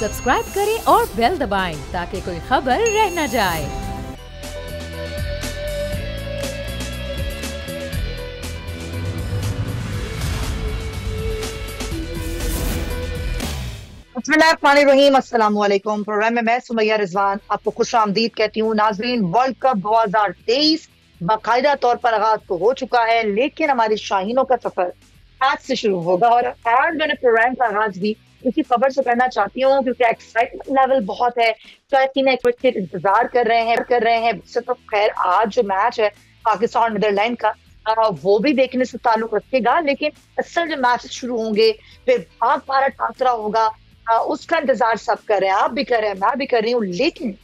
Subscribe करें और bell दबाएं ताकि कोई खबर रह न जाए। बिस्मिल्लाहिर्रहमानिर्रहीम, अस्सलाम वालेकुम। प्रोग्राम में मैं सुमैया रिजवान आपको खुश आमदीद कहती हूँ। नाजरीन, वर्ल्ड कप 2023 बाकायदा तौर पर आगाज तो हो चुका है, लेकिन हमारी शाहीनों का सफर आज से शुरू होगा। और आज मैंने प्रोग्राम का आगाज भी इसी खबर से करना चाहती हूँ, क्योंकि एक्साइटमेंट लेवल बहुत है। शायकीन क्रिकेट इंतजार कर रहे हैं। वैसे तो खैर आज जो मैच है पाकिस्तान नीदरलैंड का, वो भी देखने से ताल्लुक रखेगा, लेकिन असल जो मैच शुरू होंगे, फिर पाक भारत टाकरा होगा, उसका इंतजार सब कर रहे हैं। आप भी कर रहे हैं, मैं भी कर रही हूँ। लेकिन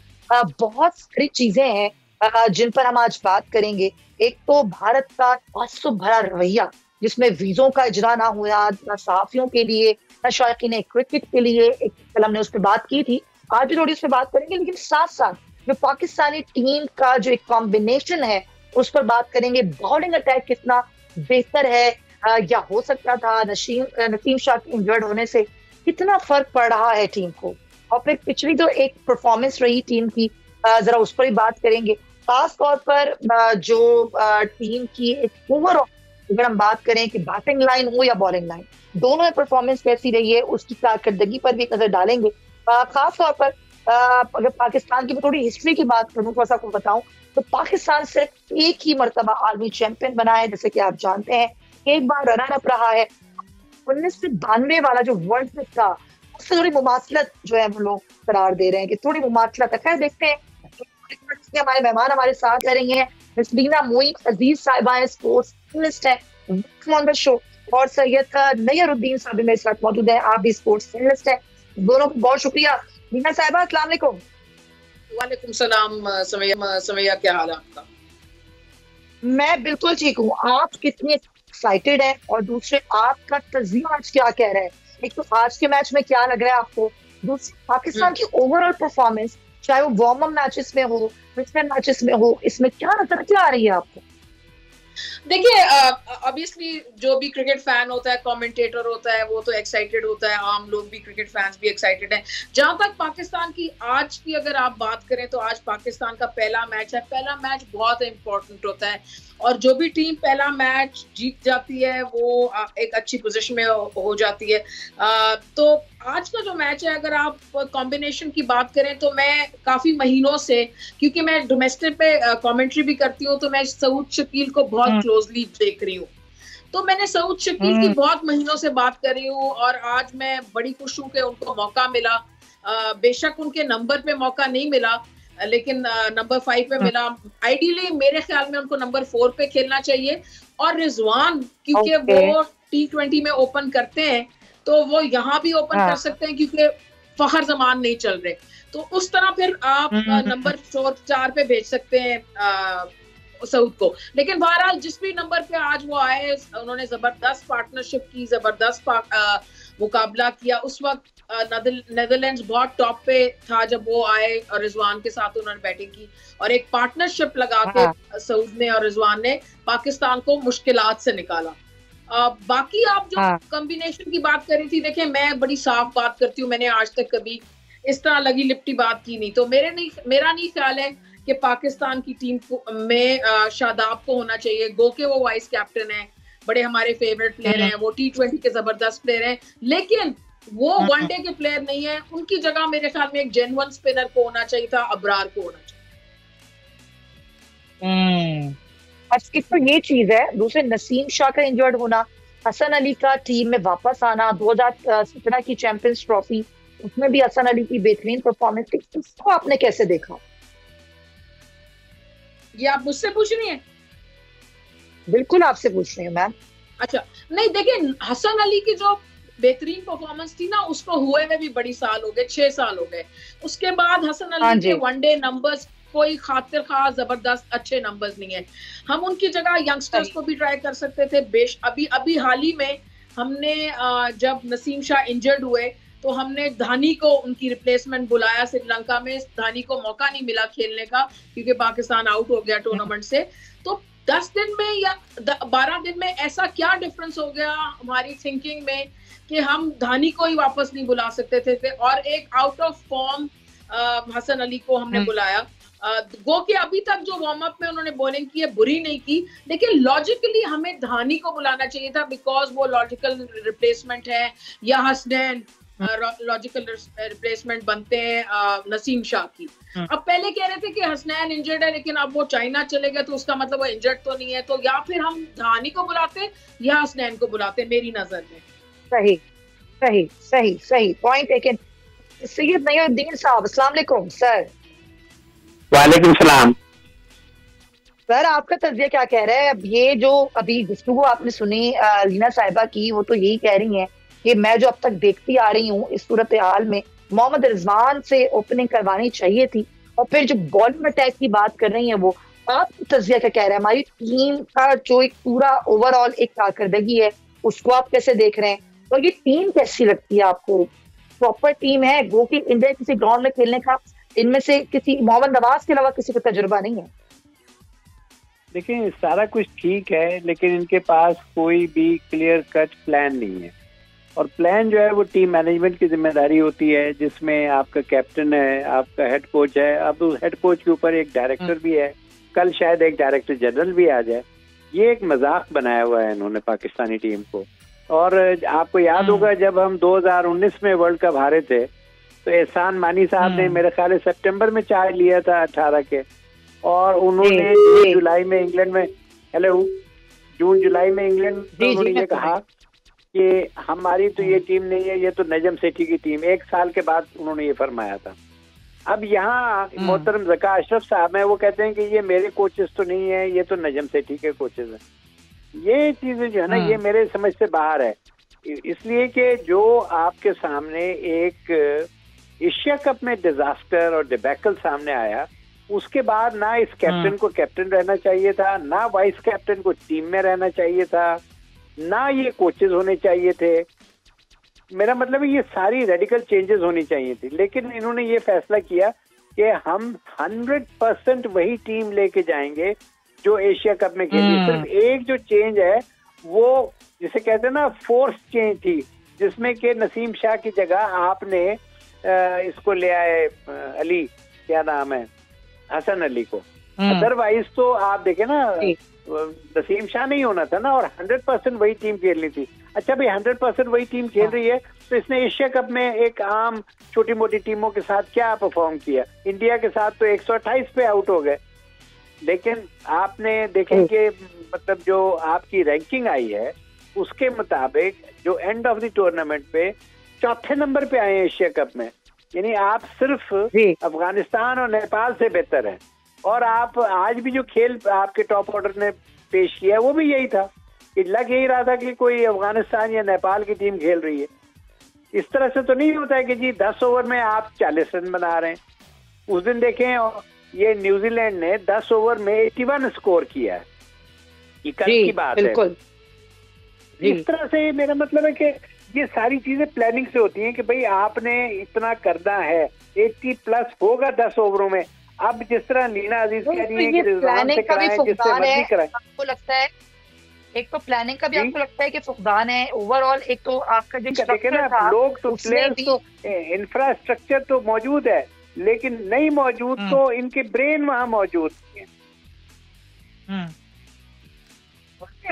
बहुत सारी चीजें हैं जिन पर हम आज बात करेंगे। एक तो भारत का तासुब भरा रवैया, जिसमें वीजों का इजरा ना हुआ, ना सहाफियों के लिए, ना शौकीन क्रिकेट के लिए। एक कल हमने उस पर बात की थी, आज भी थोड़ी उस पर बात करेंगे। लेकिन साथ साथ जो पाकिस्तानी टीम का जो एक कॉम्बिनेशन है, उस पर बात करेंगे। बॉलिंग अटैक कितना बेहतर है, या हो सकता था नसीम शाह के इंजर्ड होने से कितना फर्क पड़ रहा है टीम को। और फिर पिछली जो एक परफॉर्मेंस रही टीम की, जरा उस पर ही बात करेंगे। खास तौर पर जो टीम की एक ओवरऑल अगर हम बात करें कि बैटिंग लाइन हो या बॉलिंग लाइन, दोनों में परफॉर्मेंस कैसी रही है, उसकी कारकर्दगी पर भी एक नजर डालेंगे। खास तौर पर अगर पाकिस्तान की थोड़ी हिस्ट्री की बात करूं, थोड़ा सा आपको बताऊं, तो पाकिस्तान सिर्फ एक ही मरतबा आलमी चैंपियन बना है, जैसे कि आप जानते हैं। एक बार रनर अप रहा है। 1992 वाला जो वर्ल्ड कप था, उससे थोड़ी मुमासलत जो है वो लोग करार दे रहे हैं कि थोड़ी मुमासलत है। खैर देखते हैं। हमारे मेहमान हमारे साथ रह रही हैं, मिसलीना मोइन अजीज साहिबा है, स्पोर्ट्स जर्नलिस्ट है ऑन द शो, और सैयद नयरुद्दीन साहब मेरे साथ मौजूद है, आप भी स्पोर्ट्स जर्नलिस्ट है। दोनों को बहुत शुक्रिया। मीना साहिबा, अस्सलाम वालेकुम। वालेकुम सलाम समैया, क्या हाल है आपका? मैं बिल्कुल ठीक हूँ। आप कितने एक्साइटेड है, और दूसरे आपका तज्जिया आज क्या कह रहा है? एक तो आज के मैच में क्या लग रहा है आपको, दूसरी पाकिस्तान की ओवरऑल परफॉर्मेंस, चाहे वो वार्म अप मैचेस में हो, मिक्सड मैचेस में हो, इसमें क्या नजर क्या आ रही है आपको? देखिए, ऑब्वियसली जो भी क्रिकेट फैन होता है, कमेंटेटर होता है, वो तो एक्साइटेड होता है। आम लोग भी, क्रिकेट फैंस भी एक्साइटेड हैं। जहां तक पाकिस्तान की आज की अगर आप बात करें, तो आज पाकिस्तान का पहला मैच है। पहला मैच बहुत इंपॉर्टेंट होता है, और जो भी टीम पहला मैच जीत जाती है वो एक अच्छी पोजीशन में हो जाती है। तो आज का जो मैच है, अगर आप कॉम्बिनेशन की बात करें, तो मैं काफी महीनों से, क्योंकि मैं डोमेस्टिक पे कमेंट्री भी करती हूँ, तो मैं सऊद शकील को बहुत क्लोजली देख रही हूँ। तो मैंने सऊद शकील की बहुत महीनों से बात कर रही हूँ, और आज मैं बड़ी खुश हूँ कि उनको मौका मिला। बेशक उनके नंबर पे मौका नहीं मिला, लेकिन नंबर 5 पे मिला। आइडियली मेरे ख्याल में उनको नंबर 4 पे खेलना चाहिए। और रिजवान, क्योंकि वो T20 में ओपन करते हैं, तो वो यहाँ भी ओपन कर सकते हैं, क्योंकि फखर जमान नहीं चल रहे। तो उस तरह फिर आप नंबर 4 पे भेज सकते हैं सऊद को। लेकिन बहरहाल जिस भी नंबर पे आज वो आए, उन्होंने जबरदस्त पार्टनरशिप की, जबरदस्त मुकाबला किया। उस वक्त नेदरलैंड्स बहुत टॉप पे था जब वो आए, और रिजवान के साथ उन्होंने बैटिंग की, और एक पार्टनरशिप लगा के सऊद ने और रिजवान ने पाकिस्तान को मुश्किलात से निकाला। बाकी आप जो कॉम्बिनेशन की बात कर रही थी, देखिए मैं बड़ी साफ बात करती हूँ। मैंने आज तक कभी इस तरह लगी लिपटी बात की नहीं। तो मेरा नहीं ख्याल है कि पाकिस्तान की टीम में शादाब को होना चाहिए। गो के वो वाइस कैप्टन है, बड़े हमारे फेवरेट प्लेयर हैं, वो T20 के जबरदस्त प्लेयर हैं, लेकिन वो वनडे के प्लेयर नहीं है। उनकी जगह मेरे ख्याल में एक जेन्युइन स्पिनर को होना चाहिए था, अबरार को होना चाहिए। एक तो ये चीज है। दूसरे नसीम शाह का इंजर्ड होना, हसन अली का टीम में वापस आना, 2017 की चैंपियंस ट्रॉफी, उसमें भी हसन अली की बेहतरीन परफॉर्मेंस थी। इसको आपने कैसे देखा? ये आप मुझसे पूछ रही हैं? बिल्कुल आपसे पूछ रही हूँ मैम। अच्छा, नहीं देखिए, हसन अली की जो बेहतरीन परफॉर्मेंस थी ना, उसको हुए में भी बड़ी साल हो गए, 6 साल हो गए। उसके बाद हसन अली के वनडे नंबर्स कोई खातिर खास जबरदस्त अच्छे नंबर्स नहीं है। हम उनकी जगह यंगस्टर्स को भी ट्राई कर सकते थे। अभी हाल ही में हमने जब नसीम शाह इंजर्ड हुए, तो हमने धानी को उनकी रिप्लेसमेंट बुलाया श्रीलंका में। धानी को मौका नहीं मिला खेलने का, क्योंकि पाकिस्तान आउट हो गया टूर्नामेंट से। तो 10 दिन में या 12 दिन में ऐसा क्या डिफरेंस हो गया हमारी थिंकिंग में कि हम धानी को ही वापस नहीं बुला सकते थे और एक out of form Hasan Ali को हमने बुलाया। गो कि अभी तक जो वार्म अप में उन्होंने बॉलिंग की है बुरी नहीं की, लेकिन लॉजिकली हमें धानी को बुलाना चाहिए था बिकॉज वो लॉजिकल रिप्लेसमेंट है, या हसनैन लॉजिकल रिप्लेसमेंट बनते हैं नसीम शाह की। अब पहले कह रहे थे कि हसनैन इंजर्ड है, लेकिन अब वो चाइना चले गए तो उसका मतलब वो इंजर्ड तो नहीं है, तो या फिर हम धानी को बुलाते या हसनैन को बुलाते मेरी नजर में। सही सही सही सही पॉइंट। लेकिन सैयद नईमुद्दीन साहब, अस्सलाम वालेकुम सर। वालेकुम सलाम। सर आपका तज्जिया क्या कह रहा है? अब ये जो अभी गुफ्तगू आपने सुनी लीना साहिबा की, वो तो यही कह रही हैं कि मैं जो अब तक देखती आ रही हूँ इस सूरत हाल में मोहम्मद रिजवान से ओपनिंग करवानी चाहिए थी, और फिर जो बॉलिंग अटैक की बात कर रही है वो आपका तज्जिया क्या कह रहा है? हमारी टीम का जो एक पूरा ओवरऑल एक कारकर्दगी है उसको आप कैसे देख रहे हैं, और ये टीम कैसी लगती है आपको? प्रॉपर टीम है? गो कि इंडिया किसी ग्राउंड में खेलने का इनमें से किसी मोहम्मद नवाज के अलावा किसी को तजुर्बा नहीं है? देखिए सारा कुछ ठीक है, लेकिन इनके पास कोई भी क्लियर कट प्लान नहीं है, और प्लान जो है वो टीम मैनेजमेंट की जिम्मेदारी होती है, जिसमें आपका कैप्टन है, आपका हेड कोच है, अब उस हेड कोच के ऊपर एक डायरेक्टर भी है, कल शायद एक डायरेक्टर जनरल भी आ जाए। ये एक मजाक बनाया हुआ है इन्होंने पाकिस्तानी टीम को। और आपको याद होगा जब हम 2019 में वर्ल्ड कप हारे थे तो एहसान मानी साहब ने मेरे ख्याल सितंबर में चार्ज लिया था 18 के, और उन्होंने जून जुलाई में इंग्लैंड में उन्होंने ये कहा कि हमारी तो ये टीम नहीं है, ये तो नजम सेठी की टीम। 1 साल के बाद उन्होंने ये फरमाया था। अब यहाँ मोहतरम ज़का अशरफ साहब हैं, वो कहते हैं कि ये मेरे कोचेस तो नहीं है, ये तो नजम सेठी के कोचेस हैं। ये चीजें जो है ना ये मेरे समझ से बाहर है, इसलिए कि जो आपके सामने एक एशिया कप में डिजास्टर और डिबैकल सामने आया, उसके बाद ना इस कैप्टन को कैप्टन रहना चाहिए था, ना वाइस कैप्टन को टीम में रहना चाहिए था, ना ये कोचेस होने चाहिए थे। मेरा मतलब है ये सारी रेडिकल चेंजेस होनी चाहिए थी, लेकिन इन्होंने ये फैसला किया कि हम 100% वही टीम लेके जाएंगे जो एशिया कप में खेली। सिर्फ एक जो चेंज है वो जिसे कहते हैं ना फोर्स चेंज थी, जिसमें कि नसीम शाह की जगह आपने इसको ले आए अली, क्या नाम है, हसन अली को। अदरवाइज तो आप देखे ना नसीम शाह नहीं होना था ना, और 100% वही टीम खेलनी थी। अच्छा भाई 100% वही टीम खेल रही है तो इसने एशिया कप में एक आम छोटी मोटी टीमों के साथ क्या परफॉर्म किया? इंडिया के साथ तो 128 पे आउट हो गए। लेकिन आपने देखें कि मतलब जो आपकी रैंकिंग आई है उसके मुताबिक जो एंड ऑफ द टूर्नामेंट पे 4थे नंबर पे आए एशिया कप में, यानी आप सिर्फ अफगानिस्तान और नेपाल से बेहतर हैं। और आप आज भी जो खेल आपके टॉप ऑर्डर ने पेश किया वो भी यही था कि लग यही रहा था कि कोई अफगानिस्तान या नेपाल की टीम खेल रही है। इस तरह से तो नहीं होता है कि जी 10 ओवर में आप 40 रन बना रहे हैं। उस दिन देखें ये न्यूजीलैंड ने 10 ओवर में 81 स्कोर किया है, ये कल की बात है। इस तरह से मेरा मतलब है कि ये सारी चीजें प्लानिंग से होती हैं कि भाई आपने इतना करना है, 80+ होगा 10 ओवरों में। अब जिस तरह लीना अजीज कह रही है कि रिजवान से कराएं, जिससे मर्जी कराएं, आपको लगता है एक तो प्लानिंग का भी आपको लगता है कि फुकदान है ओवरऑल? एक तो आपका जो स्ट्रक्चर था, लोग तो प्लेयर्स तो इंफ्रास्ट्रक्चर तो मौजूद है, लेकिन नहीं मौजूद तो इनके ब्रेन वहां मौजूद है।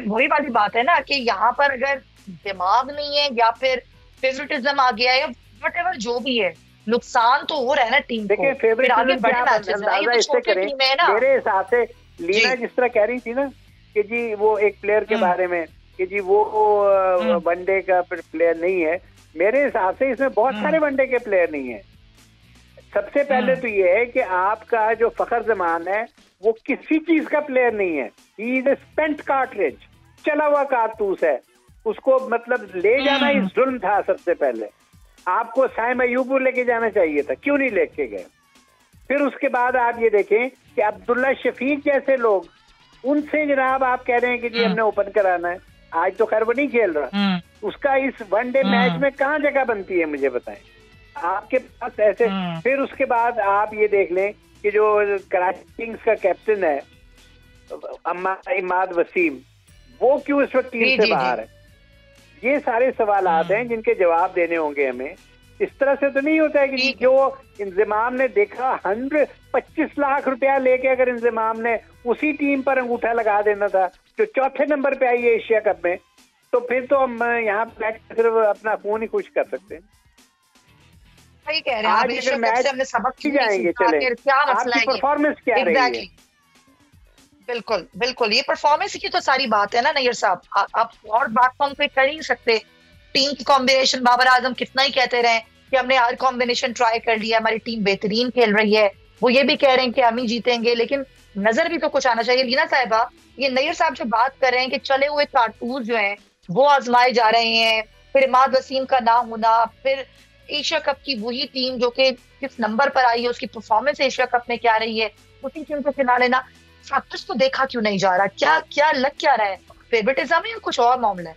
वही वाली बात है ना कि यहाँ पर अगर दिमाग नहीं है या फिर फेवरेटिज्म आ गया है या व्हाटएवर जो भी है, नुकसान तो हो रहा है ना टीम को। देखिए फेवरेटिज्म क्या अंदाजा इससे करें, मेरे हिसाब से लीना जिस तरह कह रही थी ना कि जी वो एक प्लेयर के बारे में कि जी वो वनडे का प्लेयर नहीं है, मेरे हिसाब से इसमें बहुत सारे वनडे के प्लेयर नहीं है। सबसे पहले तो ये है कि आपका जो फखर जमान है वो किसी चीज का प्लेयर नहीं है, he is a spent cartridge, चला हुआ कारतूस है। उसको मतलब ले जाना ही जुल्म था। सबसे पहले आपको साइम अयूब को लेके जाना चाहिए था, क्यों नहीं लेके गए? फिर उसके बाद आप ये देखें कि अब्दुल्ला शफीक जैसे लोग, उनसे जनाब आप कह रहे हैं कि जी हमने ओपन कराना है। आज तो खैर वो नहीं खेल रहा, उसका इस वनडे मैच में कहाँ जगह बनती है मुझे बताएं आपके पास ऐसे। फिर उसके बाद आप ये देख लें कि जो कराची किंग्स का कैप्टन है इमाद वसीम, वो क्यों इस वक्त टीम से बाहर है? ये सारे सवालात हैं जिनके जवाब देने होंगे हमें। इस तरह से तो नहीं होता है कि जो इंतजाम ने देखा 25 लाख रुपया लेके अगर इंतजाम ने उसी टीम पर अंगूठा लगा देना था जो चौथे नंबर पे आई है एशिया कप में, तो फिर तो हम यहाँ बैठ कर सिर्फ अपना खून ही खुश कर सकते हैं। सही कह रहे हैं आप, एशिया कप से हमने सबक जाएंगे, चले क्या मसला है, परफॉर्मेंस क्या रही है। बिल्कुल बिल्कुल, ये परफॉर्मेंस की तो सारी बात है ना नैयर साहब, आप और बात तो हम पे कर ही नहीं सकते। टीम की कॉम्बिनेशन, बाबर आजम कितना ही कहते रहे कि हमने हर कॉम्बिनेशन ट्राई कर लिया, हमारी टीम बेहतरीन खेल रही है, वो ये भी कह रहे हैं कि हम ही जीतेंगे, लेकिन नजर भी तो कुछ आना चाहिए। लीना साहिबा, ये नैयर साहब जो बात कर रहे हैं कि चले हुए कारतूस जो हैं वो आजमाए जा रहे हैं, फिर इमाद वसीम का ना होना, फिर एशिया कप की वही टीम जो कि किस नंबर पर आई है, उसकी परफॉर्मेंस एशिया कप में क्या रही है, उसी टीम को खिला लेना, फैक्टर्स तो देखा क्यों नहीं जा रहा? क्या क्या लग क्या रहा है? फेवरेटिज्म है या कुछ और मामला है?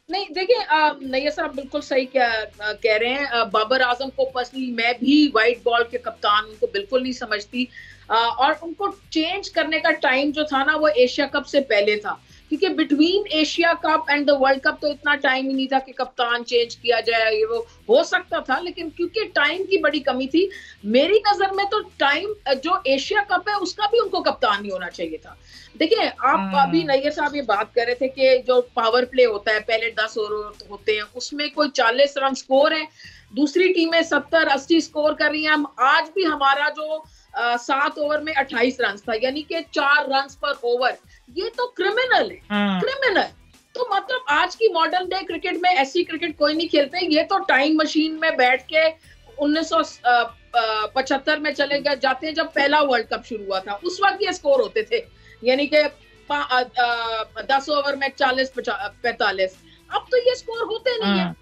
नहीं देखिए, नैयर साहब बिल्कुल सही कह रहे हैं। बाबर आजम को पर्सनली मैं भी वाइट बॉल के कप्तान उनको बिल्कुल नहीं समझती, और उनको चेंज करने का टाइम जो था ना वो एशिया कप से पहले था, क्योंकि between Asia cup and the world cup तो इतना टाइम ही नहीं था कि कप्तान चेंज किया जाए। ये वो हो सकता था, लेकिन क्योंकि टाइम की बड़ी कमी थी, मेरी नजर में तो टाइम जो एशिया कप है उसका भी उनको कप्तान नहीं होना चाहिए था। देखिए, आप अभी नैयर साहब ये बात कर रहे थे कि जो पावर प्ले होता है पहले 10 ओवर होते हैं, उसमें कोई 40 रन स्कोर है, दूसरी टीमें 70-80 स्कोर कर रही हैं। आज भी हमारा जो 7 ओवर में 28 रन था, यानी कि 4 रन पर ओवर, ये तो क्रिमिनल है, क्रिमिनल। तो मतलब आज की मॉडर्न डे क्रिकेट में ऐसी क्रिकेट कोई नहीं खेलते। ये तो टाइम मशीन में बैठ के 1975 में चले गए जाते हैं, जब पहला वर्ल्ड कप शुरू हुआ था, उस वक्त ये स्कोर होते थे, यानी कि 10 ओवर में 40-45। अब तो ये स्कोर होते नहीं है।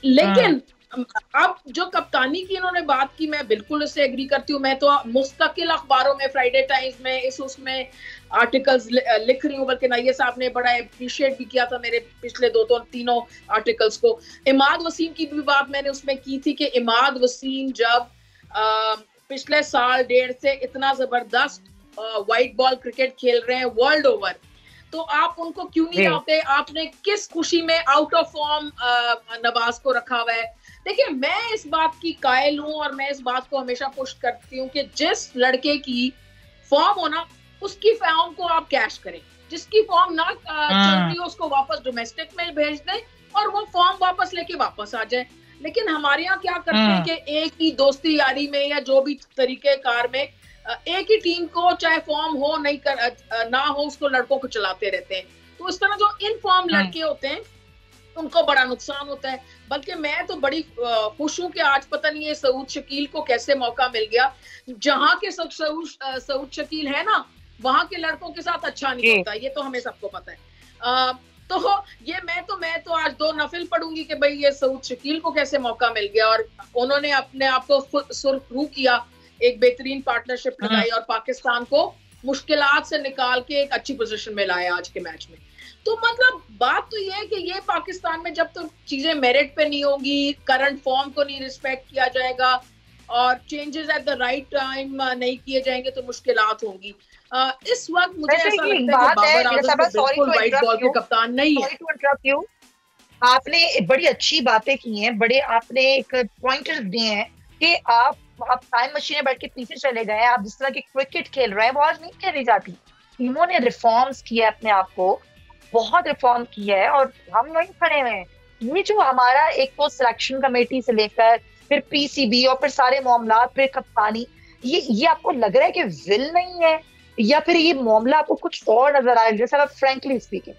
लेकिन अब जो कप्तानी की इन्होंने बात की, मैं बिल्कुल उससे एग्री करती हूँ। मैं तो मुस्तकिल अखबारों में, फ्राइडे टाइम्स में, उसमें आर्टिकल्स लिख रही हूँ, बल्कि नैयर साहब ने बड़ा अप्रिशिएट भी किया था मेरे पिछले 2-3 आर्टिकल्स को। इमाद वसीम की भी बात मैंने उसमें की थी कि इमाद वसीम जब पिछले साल 1.5 से इतना जबरदस्त व्हाइट बॉल क्रिकेट खेल रहे हैं वर्ल्ड ओवर, तो आप उनको क्यों नहीं लाते? आपने किस खुशी में आउट ऑफ फॉर्म नवाज को रखा हुआ है? देखिए, मैं इस बात की कायल हूं और मैं इस बात को हमेशा पुश करती हूँ कि जिस लड़के की फॉर्म हो ना, उसकी फॉर्म को आप कैश करें। जिसकी फॉर्म ना चल रही हो उसको वापस डोमेस्टिक में भेज दें और वो फॉर्म वापस लेके वापस आ जाए। लेकिन हमारे यहाँ क्या करते हैं कि एक ही दोस्ती यारी में या जो भी तरीके कार में एक ही टीम को चाहे फॉर्म हो ना हो, उसको लड़कों को चलाते रहते हैं। तो इस तरह जो इनफॉर्म लड़के होते हैं उनको बड़ा नुकसान होता है। बल्कि मैं तो बड़ी खुश हूं कि आज पता नहीं है सऊद शकील को कैसे मौका मिल गया। जहां के सऊद शकील है ना, वहां के लड़कों के साथ अच्छा नहीं होता, ये तो हमें सबको पता है। तो ये मैं तो आज 2 नफिल पढ़ूंगी कि भाई ये सऊद शकील को कैसे मौका मिल गया, और उन्होंने अपने आप को सुरखरू किया, एक बेहतरीन पार्टनरशिप लगाई और पाकिस्तान को मुश्किलात से निकाल के एक अच्छी पोजीशन में लाया आज के मैच में। तो मतलब बात तो ये है कि ये पाकिस्तान में जब तो चीजें मेरिट पे नहीं होंगी, करंट फॉर्म को नहीं रिस्पेक्ट किया जाएगा और changes at the right time नहीं किए जाएंगे, तो मुश्किलात होंगी। इस वक्त मुझे ऐसा लगता है कि बाबर आजम बिल्कुल व्हाइट बॉल के कप्तान नहीं है। आपने बड़ी अच्छी बातें की हैं, बड़े आपने एक पॉइंटर्स दिए हैं कि आप टाइम मशीन में बैठ के पीछे चले गए। आप जिस तरह की क्रिकेट खेल रहे हैं वो आज नहीं खेली जाती। टीमों ने रिफॉर्म्स किया है, अपने आप को बहुत रिफॉर्म किया है, और हम वहीं खड़े हुए हैं। ये जो हमारा एक तो सिलेक्शन कमेटी से लेकर फिर पीसीबी और फिर सारे मामला, फिर कप्तानी, ये आपको लग रहा है कि विल नहीं है, या फिर ये मामला आपको कुछ और नजर आ रहा है? जैसा फ्रेंकली स्पीकिंग,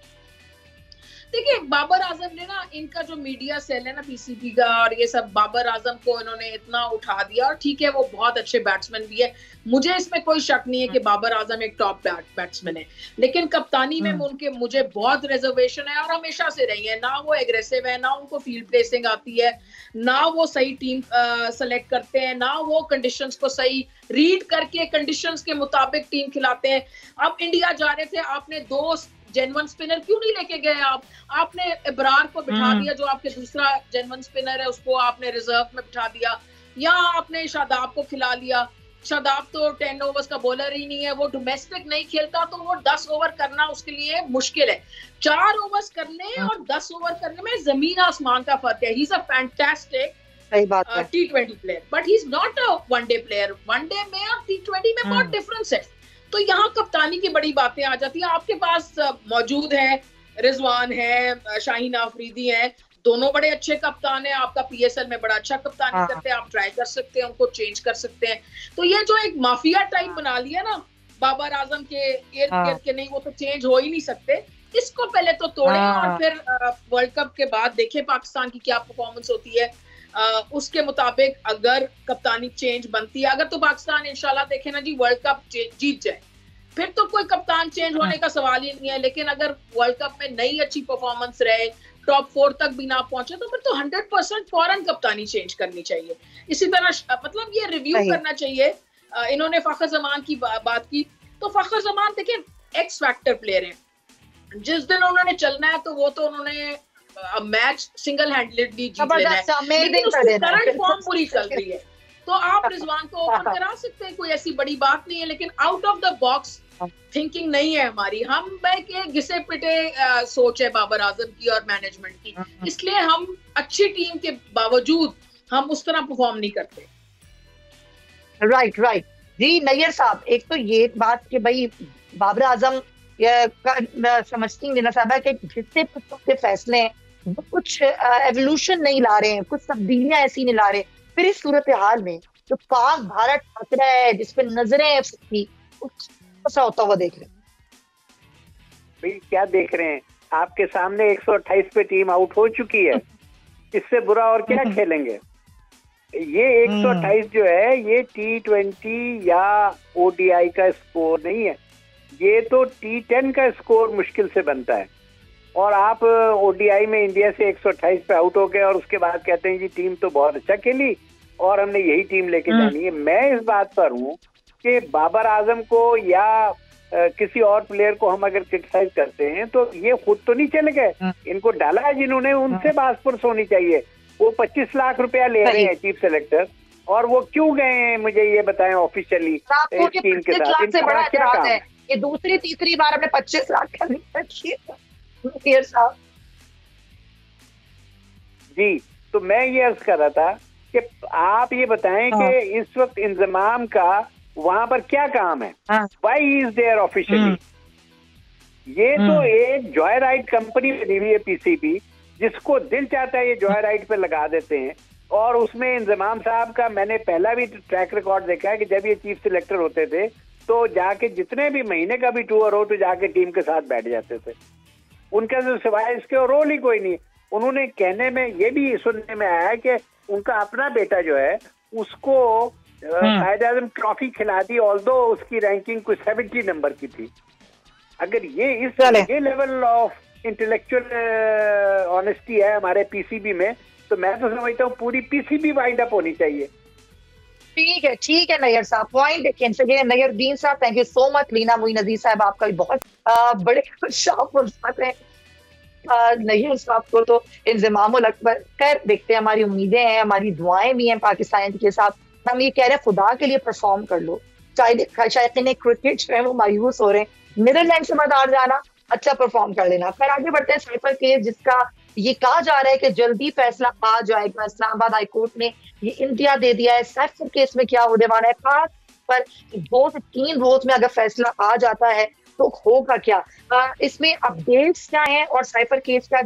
देखिए, बाबर आजम ने ना, इनका जो मीडिया सेल है ना पीसीबी का, और ये सब बाबर आजम को इन्होंने इतना उठा दिया। और ठीक है, वो बहुत अच्छे बैट्समैन भी है, मुझे इसमें कोई शक नहीं है कि बाबर आजम एक टॉप बैट्समैन है, लेकिन कप्तानी में मुझे बहुत रिजर्वेशन है, और हमेशा से रही है। ना वो एग्रेसिव है, ना उनको फील्ड प्लेसिंग आती है, ना वो सही टीम सेलेक्ट करते हैं, ना वो कंडीशंस को सही रीड करके कंडीशंस के मुताबिक टीम खिलाते हैं। अब इंडिया जा रहे थे, आपने 2 जेन्युइन स्पिनर क्यों नहीं लेके गए? आपने इब्रार को बिठा दिया, जो आपके दूसरा जेन्युइन स्पिनर है, उसको आपने रिजर्व में बिठा दिया, या आपने शादाब को खिला लिया। शादाब तो 10 ओवर्स का बॉलर ही नहीं है, वो डोमेस्टिक नहीं खेलता, तो वो 10 ओवर करना उसके लिए मुश्किल है। 4 ओवर्स करने और 10 ओवर करने में जमीन आसमान का फर्क है। He is a fantastic T20 player, but he is not a one day player. One day में और T20 में बहुत डिफरेंस है। तो यहाँ कप्तानी की बड़ी बातें आ जाती हैं। आपके पास मौजूद है, रिजवान है, शाहीन आफरीदी है, दोनों बड़े अच्छे कप्तान हैं। आपका PSL में बड़ा अच्छा कप्तानी करते हैं, आप ट्राई कर सकते हैं, उनको चेंज कर सकते हैं। तो ये जो एक माफिया टाइप बना लिया ना बाबर आजम के इर्द गिर्द के, नहीं वो तो चेंज हो ही नहीं सकते। इसको पहले तो तोड़ें और फिर वर्ल्ड कप के बाद देखें पाकिस्तान की क्या परफॉर्मेंस होती है। उसके मुताबिक अगर कप्तानी चेंज बनती है, अगर तो पाकिस्तान इंशाल्लाह देखे ना जी वर्ल्ड कप जीत जाए, फिर तो कोई कप्तान चेंज होने का सवाल ही नहीं है। लेकिन अगर वर्ल्ड कप में नई अच्छी परफॉर्मेंस रहे, टॉप 4 तक भी ना पहुंचे, तो फिर तो 100% फौरन कप्तानी चेंज करनी चाहिए। इसी तरह मतलब ये रिव्यू करना चाहिए। इन्होंने फखर जमान की बात की, तो फखर जमान देखिए एक्स फैक्टर प्लेयर हैं। जिस दिन उन्होंने चलना है तो वो तो उन्होंने मैच सिंगल हैंडलेडली जीत लेना है, लेकिन उसकी करंट फॉर्म पूरी चल रही है। तो आप रिजवान को ओपन करा सकते हैं, कोई ऐसी बड़ी बात नहीं है। लेकिन out of the box thinking नहीं है हमारी। हम के घिसे पिटे सोच है बाबर आजम की और मैनेजमेंट की, इसलिए हम अच्छी टीम के बावजूद हम उस तरह परफॉर्म नहीं करते। राइट जी नैयर साहब, एक तो ये बात कि भाई बाबर आजम समझती हूँ नीना साहब कि घिसे पिटों के फैसले हैं, वो कुछ एवोल्यूशन नहीं ला रहे हैं, कुछ तब्दीलियां ऐसी नहीं ला रहे। फिर इस सूरत हाल में जो पाक भारत खतरा है, जिसपे नजरें सबकी, ऐसा होता हुआ देख रहे हैं। भाई क्या देख रहे हैं? आपके सामने 128 पे टीम आउट हो चुकी है। इससे बुरा और क्या खेलेंगे? ये 128 जो है ये T20 या ODI का स्कोर नहीं है, ये तो T10 का स्कोर मुश्किल से बनता है। और आप ODI में इंडिया से 128 पे आउट हो गए और उसके बाद कहते हैं जी टीम तो बहुत अच्छा खेली और हमने यही टीम लेके जानी है। मैं इस बात पर हूँ कि बाबर आजम को या किसी और प्लेयर को हम अगर क्रिटिसाइज करते हैं तो ये खुद तो नहीं चले गए, इनको डाला है जिन्होंने, उनसे बासपुरस होनी चाहिए। वो 25 लाख रुपया ले रहे हैं चीफ सेलेक्टर, और वो क्यों गए हैं मुझे ये बताएं ऑफिशियली टीम के साथ। इनका क्या काम है? ये दूसरी तीसरी बार हमने 25 लाख का जी। तो मैं ये अर्ज कर रहा था कि आप ये बताएं कि इस वक्त इंतजाम का वहां पर क्या काम है? Why is there officially? ये तो एक जॉय राइड कंपनी बनी हुई है PCB, जिसको दिल चाहता है ये जॉय राइड पे लगा देते हैं। और उसमें इंतजाम साहब का मैंने पहला भी ट्रैक रिकॉर्ड देखा है कि जब ये चीफ सिलेक्टर होते थे तो जाके जितने भी महीने का भी टूर हो तो जाके टीम के साथ बैठ जाते थे। उनका जो सिवाय इसके रोल ही कोई नहीं। उन्होंने कहने में ये भी सुनने में आया कि उनका अपना बेटा जो है उसको कायद आज़म ट्रॉफी खिला दी, ऑल्दो उसकी रैंकिंग कुछ 70 नंबर की थी। अगर ये लेवल ऑफ इंटेलेक्चुअल ऑनेस्टी है हमारे PCB में, तो मैं तो समझता हूँ पूरी PCB वाइंड अप होनी चाहिए। ठीक है नैयर साहब, पॉइंट देखें। नैयरदीन साहब thank you so much. Leena Moin Aziz साहब आपका भी बहुत बड़े शार्प बात है। नैयर साहब को तो इंजमामुल अकबर। खैर देखते हैं, हमारी उम्मीदें हैं, हमारी दुआएं भी हैं पाकिस्तान के साथ। हम ये कह रहे हैं खुदा के लिए परफॉर्म कर लो। शायद क्रिकेट जो है वो मायूस हो रहे हैं। नीदरलैंड से मत हार जाना, अच्छा परफॉर्म कर लेना। फिर आगे बढ़ते हैं साइफर केस, जिसका ये कहा जा रहा है कि जल्दी फैसला आ जाएगा। इस्लामाबाद हाईकोर्ट ने ये इंतहा दे दिया है। साइफर केस में क्या होने वाला है, खास पर 2 से 3 रोज में अगर फैसला आ जाता है तो होगा क्या, इसमें अपडेट्स क्या हैं। और साइफर केस का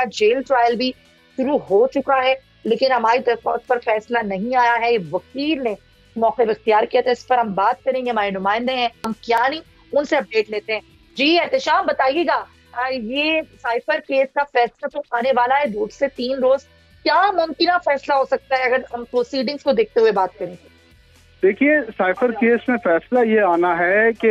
जेल ट्रायल भी शुरू हो चुका है, लेकिन हमारी तरफ पर फैसला नहीं आया है। वकील ने मौके पर इख्तियार किया था, इस पर हम बात करेंगे। हमारे नुमाइंदे हैं, हम क्या नहीं उनसे अपडेट लेते हैं। जी एहतशाम बताइएगा, ये साइफर केस का फैसला तो आने वाला है 2 से 3 रोज, क्या मुमकिन फैसला हो सकता है अगर हम प्रोसीडिंग्स को देखते हुए बात करें? देखिए साइफर केस में फैसला ये आना है कि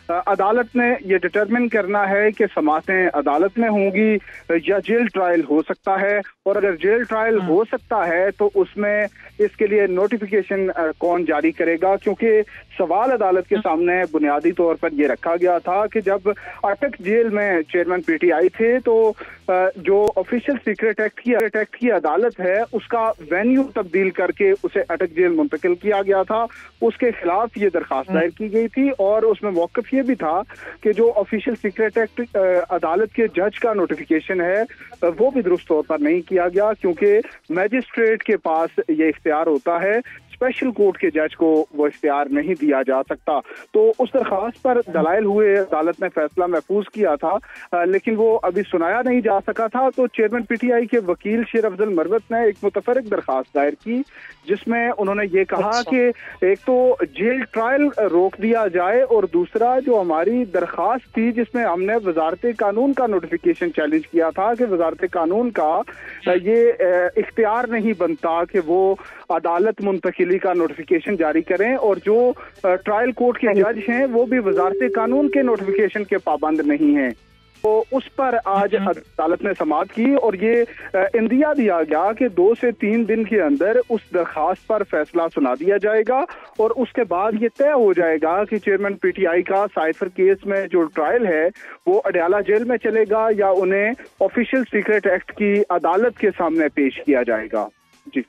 अदालत ने ये डिटरमिन करना है कि समातें अदालत में होंगी या जेल ट्रायल हो सकता है, और अगर जेल ट्रायल हो सकता है तो उसमें इसके लिए नोटिफिकेशन कौन जारी करेगा, क्योंकि सवाल अदालत के सामने बुनियादी तौर पर यह रखा गया था कि जब अटक जेल में चेयरमैन पीटीआई थे तो जो ऑफिशियल सीक्रेट एक्ट की अदालत है उसका वेन्यू तब्दील करके उसे अटक जेल मुंतकिल किया गया था। उसके खिलाफ ये दरखास्त दायर की गई थी और उसमें मौक़िफ़ ये भी था कि जो ऑफिशियल सीक्रेट एक्ट अदालत के जज का नोटिफिकेशन है वो भी दुरुस्त तौर पर नहीं किया गया, क्योंकि मैजिस्ट्रेट के पास ये इख्तियार होता है, स्पेशल कोर्ट के जज को वो इख्तियार नहीं दिया जा सकता। तो उस दरखास्त पर दलाइल हुए, अदालत ने फैसला महफूज किया था, लेकिन वो अभी सुनाया नहीं जा सका था। तो चेयरमैन पीटीआई के वकील शेर अफजल मरवत ने एक मुतफरक दरखास्त दायर की, जिसमें उन्होंने ये कहा कि एक तो जेल ट्रायल रोक दिया जाए, और दूसरा जो हमारी दरखास्त थी जिसमें हमने वजारत कानून का नोटिफिकेशन चैलेंज किया था कि वजारत कानून का ये इख्तियार नहीं बनता कि वो अदालत मुंतकिली का नोटिफिकेशन जारी करें, और जो ट्रायल कोर्ट के जज हैं वो भी वजारत कानून के नोटिफिकेशन के पाबंद नहीं हैं। तो उस पर आज अदालत ने समाअत की और ये इंदिया दिया गया कि 2 से 3 दिन के अंदर उस दरखास्त पर फैसला सुना दिया जाएगा, और उसके बाद ये तय हो जाएगा कि चेयरमैन पीटीआई का साइफर केस में जो ट्रायल है वो अडयाला जेल में चलेगा या उन्हें ऑफिशियल सीक्रेट एक्ट की अदालत के सामने पेश किया जाएगा। जी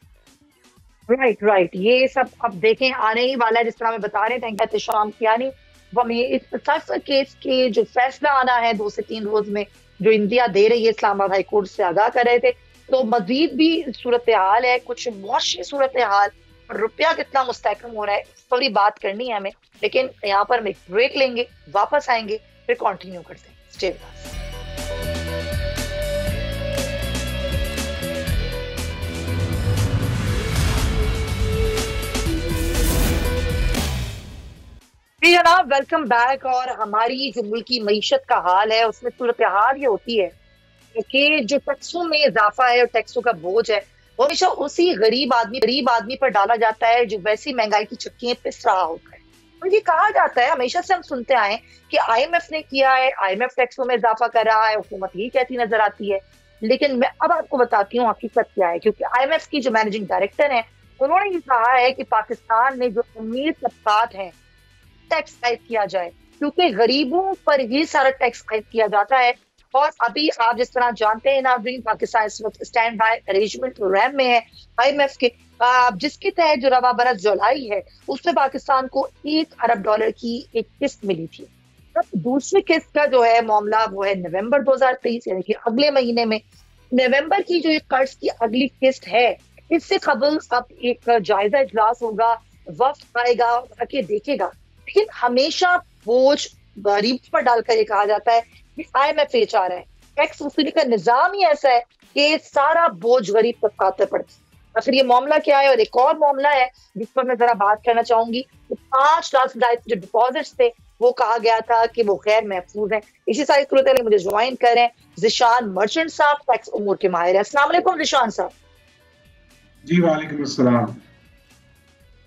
राइट, ये सब अब देखें आने ही वाला है, जिस तरह हमें बता रहे थे एहतशाम कियानी, वो हमें इस साइफर केस के जो फैसला आना है 2 से 3 रोज में, जो इंदिया दे रही है इस्लामाबाद हाई कोर्ट से आगाह कर रहे थे। तो मजीद भी सूरत हाल है, कुछ मौशी सूरत हाल, रुपया कितना मुस्तहकम हो रहा है, थोड़ी बात करनी है हमें, लेकिन यहाँ पर हम एक ब्रेक लेंगे, वापस आएंगे, फिर कंटिन्यू करते हैं। Stay with us. जनाब वेलकम बैक। और हमारी जो मुल्क की मईशत का हाल है उसमें सूरत हाल ये होती है कि जो टैक्सों में इजाफा है और टैक्सों का बोझ है वो हमेशा उसी गरीब आदमी पर डाला जाता है जो वैसी महंगाई की चक्की पिस रहा होता है। और ये कहा जाता है, हमेशा से हम सुनते आए कि IMF ने किया है, IMF टैक्सों में इजाफा कर रहा है, हुकूमत ही कहती नजर आती है। लेकिन मैं अब आपको बताती हूँ हकीकत क्या है, क्योंकि IMF की जो मैनेजिंग डायरेक्टर है उन्होंने ये कहा है कि पाकिस्तान में जो अमीर तबकात हैं टैक्स आयद किया जाए, क्योंकि गरीबों पर ही सारा टैक्स आयद किया जाता है। और अभी आप जिस तरह जानते हैं नाज़रीन, पाकिस्तान इस वक्त स्टैंड बाय अरेंजमेंट प्रोग्राम में है IMF के, जिसके तहत जो रवा बरस जुलाई है उसमें पाकिस्तान को $1 अरब की एक किस्त मिली थी। अब दूसरी किस्त का जो है मामला वो है नवंबर 2023, यानी कि अगले महीने में नवंबर की जो कर्ज की अगली किस्त है, इससे कबल अब एक जायजा इजलास होगा, वफ्द आएगा, आके देखेगा। लेकिन हमेशा बोझ गरीब पर डालकर ये कहा जाता है कि IMF ये चाह रहा है, टैक्स वसूली का निजाम ही ऐसा है कि सारा बोझ गरीब तबकात पर पड़ता है। आखिर ये मामला क्या है? और एक और मामला है जिस पर मैं जरा बात करना चाहूंगी। तो 5 लाख जो डिपॉजिट्स थे वो कहा गया था कि वो गैर महफूज हैं। इसी सारी सूरत में मुझे ज्वाइन कर रहे हैं ज़िशान मर्चेंट साहब, टैक्स उमूर के माहिर हैं। अस्सलाम वालेकुम ज़िशान साहब। जी वालेकुम अस्सलाम।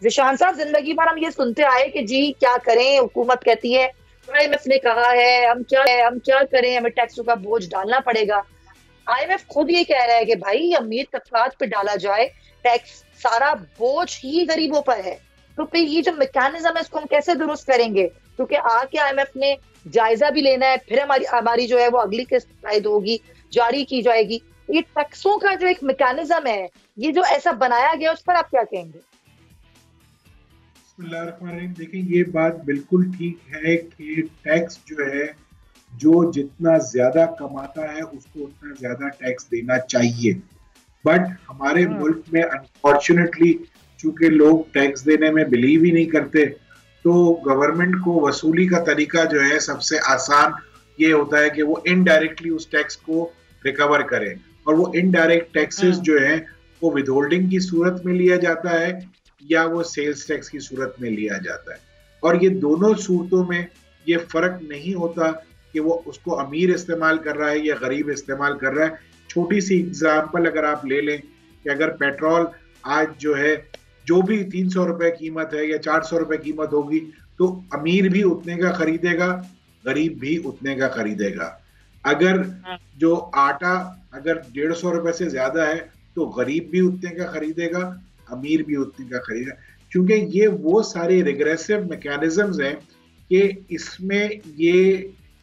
ज़िशान साहब, जिंदगी भर हम ये सुनते आए कि जी क्या करें, हुकूमत कहती है, IMF ने कहा है, हम क्या करें, हमें टैक्सों का बोझ डालना पड़ेगा। IMF खुद ये कह रहा है कि भाई अमीर तबकात पे डाला जाए टैक्स, सारा बोझ ही गरीबों पर है। तो फिर ये जो मैकेनिज्म है इसको हम कैसे दुरुस्त करेंगे? क्योंकि आके IMF ने जायजा भी लेना है, फिर हमारी जो है वो अगली किस्त शायद होगी, जारी की जाएगी। ये टैक्सों का जो एक मैकेनिज्म है, ये जो ऐसा बनाया गया, उस पर आप क्या कहेंगे? देखिए, ये बात बिल्कुल ठीक है कि टैक्स जो है, जो जितना ज्यादा कमाता है उसको उतना ज्यादा टैक्स देना चाहिए। बट हमारे मुल्क में अनफॉर्चुनेटली चूंकि लोग टैक्स देने में बिलीव ही नहीं करते, तो गवर्नमेंट को वसूली का तरीका जो है सबसे आसान ये होता है कि वो इनडायरेक्टली उस टैक्स को रिकवर करे। और वो इनडायरेक्ट टैक्सेस जो है वो विदहोल्डिंग की सूरत में लिया जाता है या वो सेल्स टैक्स की सूरत में लिया जाता है। और ये दोनों सूरतों में ये फर्क नहीं होता कि वो उसको अमीर इस्तेमाल कर रहा है या गरीब इस्तेमाल कर रहा है। छोटी सी एग्जांपल अगर आप ले लें कि अगर पेट्रोल आज जो है जो भी 300 रुपए कीमत है या 400 रुपए कीमत होगी, तो अमीर भी उतने का खरीदेगा, गरीब भी उतने का खरीदेगा। अगर जो आटा अगर 150 रुपए से ज्यादा है तो गरीब भी उतने का खरीदेगा, अमीर भी उतने का खरीदेगा, क्योंकि ये वो सारे रिग्रेसिव मैकेनिज्म्स हैं कि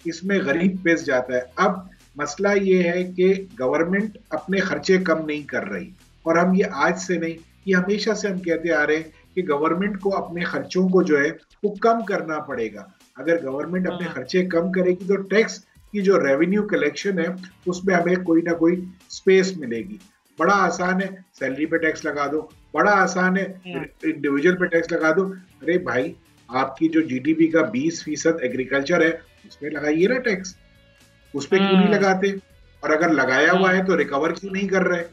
इसमें गरीब पिस जाता है। अब मसला ये है कि गवर्नमेंट अपने खर्चे कम नहीं कर रही, और हम ये आज से नहीं, ये हमेशा से हम कहते आ रहे हैं कि गवर्नमेंट को अपने खर्चों को जो है वो कम करना पड़ेगा। अगर गवर्नमेंट अपने खर्चे कम करेगी तो टैक्स की जो रेवेन्यू कलेक्शन है उसमें हमें कोई ना कोई स्पेस मिलेगी। बड़ा आसान है, सैलरी पे टैक्स लगा दो, बड़ा आसान है इंडिविजुअल पे टैक्स लगा दो। अरे भाई, आपकी जो जीडीपी का 20% एग्रीकल्चर है उसमें लगाइए ना टैक्स, उस पर क्यों नहीं लगाते? और अगर लगाया हुआ है तो रिकवर क्यों नहीं कर रहे?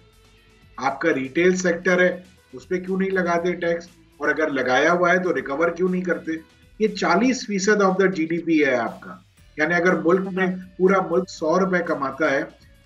आपका रिटेल सेक्टर है उस पर क्यों नहीं लगाते टैक्स? और अगर लगाया हुआ है तो रिकवर क्यों नहीं करते? ये 40% ऑफ द जीडीपी है आपका, यानी अगर मुल्क में पूरा मुल्क 100 रुपए कमाता है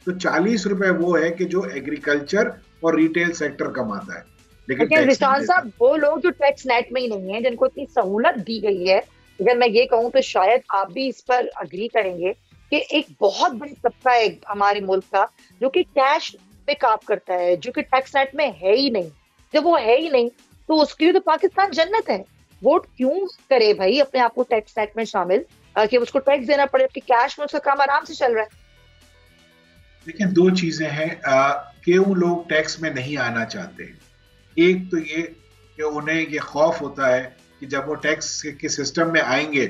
तो 40 रुपए वो है कि जो एग्रीकल्चर और रिटेल सेक्टर कमाता है। लेकिन विशाल साहब, वो लोग जो टैक्स नेट में ही नहीं है, जिनको इतनी सहूलत दी गई है, अगर मैं ये कहूँ तो शायद आप भी इस पर अग्री करेंगे कि एक बहुत बड़ी तबका है हमारे मुल्क का जो कि कैश पे काम करता है, जो कि टैक्स नेट में है ही नहीं। जब वो है ही नहीं तो उसके लिए तो पाकिस्तान जन्नत है। वोट क्यों करे भाई अपने आप को टैक्स नेट में शामिल, कि उसको टैक्स देना पड़े, कि कैश में उसका काम आराम से चल रहा है। लेकिन दो चीजें हैं, क्यों लोग टैक्स में नहीं आना चाहते। एक तो ये कि उन्हें ये खौफ होता है कि जब वो टैक्स के सिस्टम में आएंगे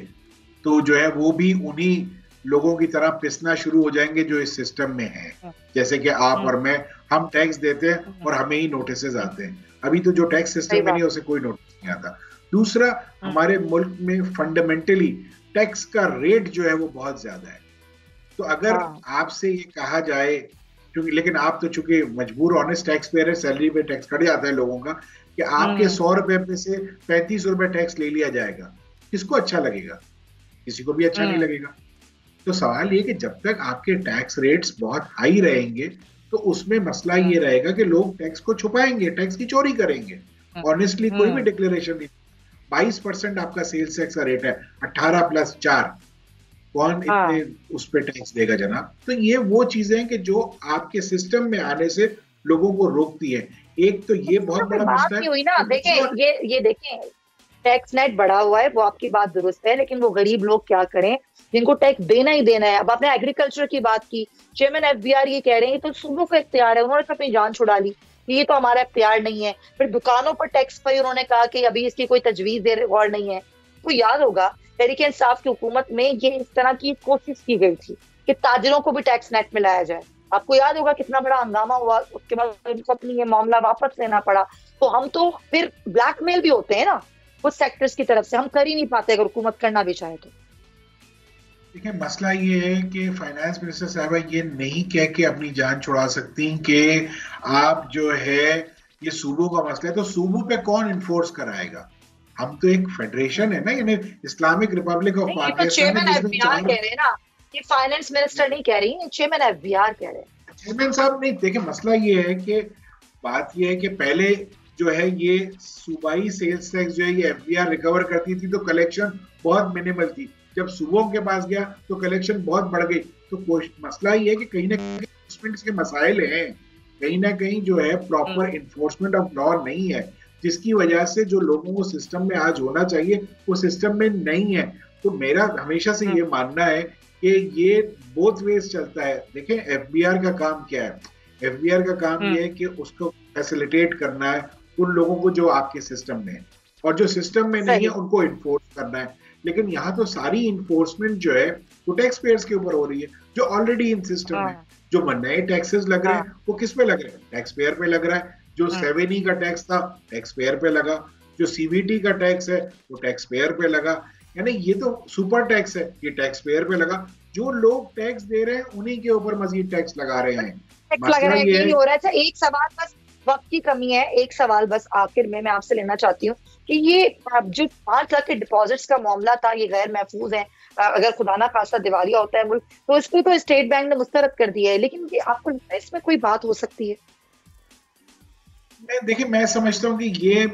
तो जो है वो भी उन्हीं लोगों की तरह पिसना शुरू हो जाएंगे जो इस सिस्टम में हैं। जैसे कि आप और मैं, हम टैक्स देते हैं और हमें ही नोटिसेज आते हैं। अभी तो जो टैक्स सिस्टम में नहीं, उसे कोई नोटिस नहीं आता। दूसरा, हमारे मुल्क में फंडामेंटली टैक्स का रेट जो है वो बहुत ज्यादा है। तो अगर आपसे ये कहा जाए, क्योंकि लेकिन आप तो चूंकि मजबूर ऑनेस्ट टैक्स पेयर है, सैलरी पे टैक्स कट जाता है लोगों का, कि आपके 100 रुपए पे से 35 रुपए टैक्स ले लिया जाएगा, किसको अच्छा लगेगा? किसी को भी अच्छा नहीं लगेगा। तो सवाल ये कि जब तक आपके टैक्स रेट्स बहुत हाई रहेंगे तो उसमें मसला ये रहेगा कि लोग टैक्स को छुपाएंगे, टैक्स की चोरी करेंगे। ऑनेस्टली कोई भी डिक्लेरेशन नहीं। 22% आपका सेल्स टैक्स का रेट है, 18+4, कौन इतने उस पे टैक्स देगा जनाब? तो ये वो चीजें हैं कि जो आपके सिस्टम में आने से लोगों को रोकती है। एक तो ये बहुत बड़ा मसला है। हुई ना, देखें ये देखें, टैक्स नेट बढ़ा हुआ है, वो आपकी बात दुरुस्त है, लेकिन वो गरीब लोग क्या करें जिनको टैक्स देना ही देना है। अब आपने एग्रीकल्चर की बात की, चेयरमैन एफबीआर ये कह रहे हैं तो सूबों का इख्तियार है, उन्होंने अपनी जान छुड़ा ली, ये तो हमारा इख्तियार नहीं है। फिर दुकानों पर टैक्स पर उन्होंने कहा कि अभी इसकी कोई तजवीज दे गौर नहीं है। तो याद होगा तहरीक इंसाफ की हुकूमत में ये इस तरह की कोशिश की गई थी कि ताजिरों को भी टैक्स नेट में लाया जाए। आपको याद होगा कितना बड़ा हंगामा हुआ, उसके बाद उनको अपनी ये मामला वापस लेना पड़ा। तो हम तो फिर ब्लैकमेल भी होते हैं ना कुछ सेक्टर्स की तरफ से, हम कर ही नहीं पाते अगर हुकूमत करना भी चाहे तो। देखिए, मसला ये है कि फाइनेंस मिनिस्टर साहब ये नहीं कह के अपनी जान छुड़ा सकती कि आप जो है ये सूबों का मसला है, तो सूबों पे कौन इन्फोर्स कराएगा? हम तो एक फेडरेशन है ना, यानी Islamic Republic of Pakistan. Chairman FBR कह रहे हैं ना, ये फाइनेंस मिनिस्टर नहीं कह रही, चेयरमैन एफबीआर कह रहे हैं। चेयरमैन साहब नहीं, देखिए मसला ये है कि बात ये है कि पहले जो है ये सूबाई सेल्स टैक्स जो है ये एफबीआर रिकवर करती थी तो कलेक्शन बहुत मिनिमल थी। जब सूबों के पास गया तो कलेक्शन बहुत बढ़ गई। तो मसला ये है कि कहीं ना कहीं के मसाइल हैं, कहीं ना कहीं जो है प्रॉपर इन्फोर्समेंट ऑफ लॉ नहीं है, जिसकी वजह से जो लोगों को सिस्टम में आज होना चाहिए वो सिस्टम में नहीं है। तो मेरा हमेशा से ये मानना है कि ये बोथ वेज चलता है। देखें, एफबीआर का काम क्या है? एफबीआर का काम ये है कि उसको फैसिलिटेट करना है उन लोगों को जो आपके सिस्टम में है, और जो सिस्टम में नहीं है उनको इन्फोर्स करना है। लेकिन यहाँ तो सारी इन्फोर्समेंट जो है वो टैक्स पेयर्स के ऊपर हो रही है जो ऑलरेडी इन सिस्टम है। जो नए टैक्सेस लग रहे हैं वो किस पे लग रहे हैं? टैक्स पेयर पे लग रहा है। जो 7E का टैक्स था टैक्स पेयर पे लगा, जो CBT का टैक्स है वो टैक्स पेयर पे लगा, यानी ये तो सुपर टैक्स है, ये टैक्स पेयर पे लगा। जो लोग टैक्स दे रहे हैं उन्हीं के ऊपर मजीद टैक्स लगा रहे हैं। मसला ये हो रहा है। एक सवाल, बस वक्त की कमी है, एक सवाल बस आखिर में मैं आपसे लेना चाहती हूँ कि ये जो 5 लाख के डिपॉजिट्स का मामला था ये गैर महफूज है, अगर खुदा ना खासा दिवालिया होता है मुल्क तो इसको तो स्टेट बैंक ने मुस्तरद कर दिया है, लेकिन ये आपको इसमें कोई बात हो सकती है? देखिए मैं समझता हूँ कि ये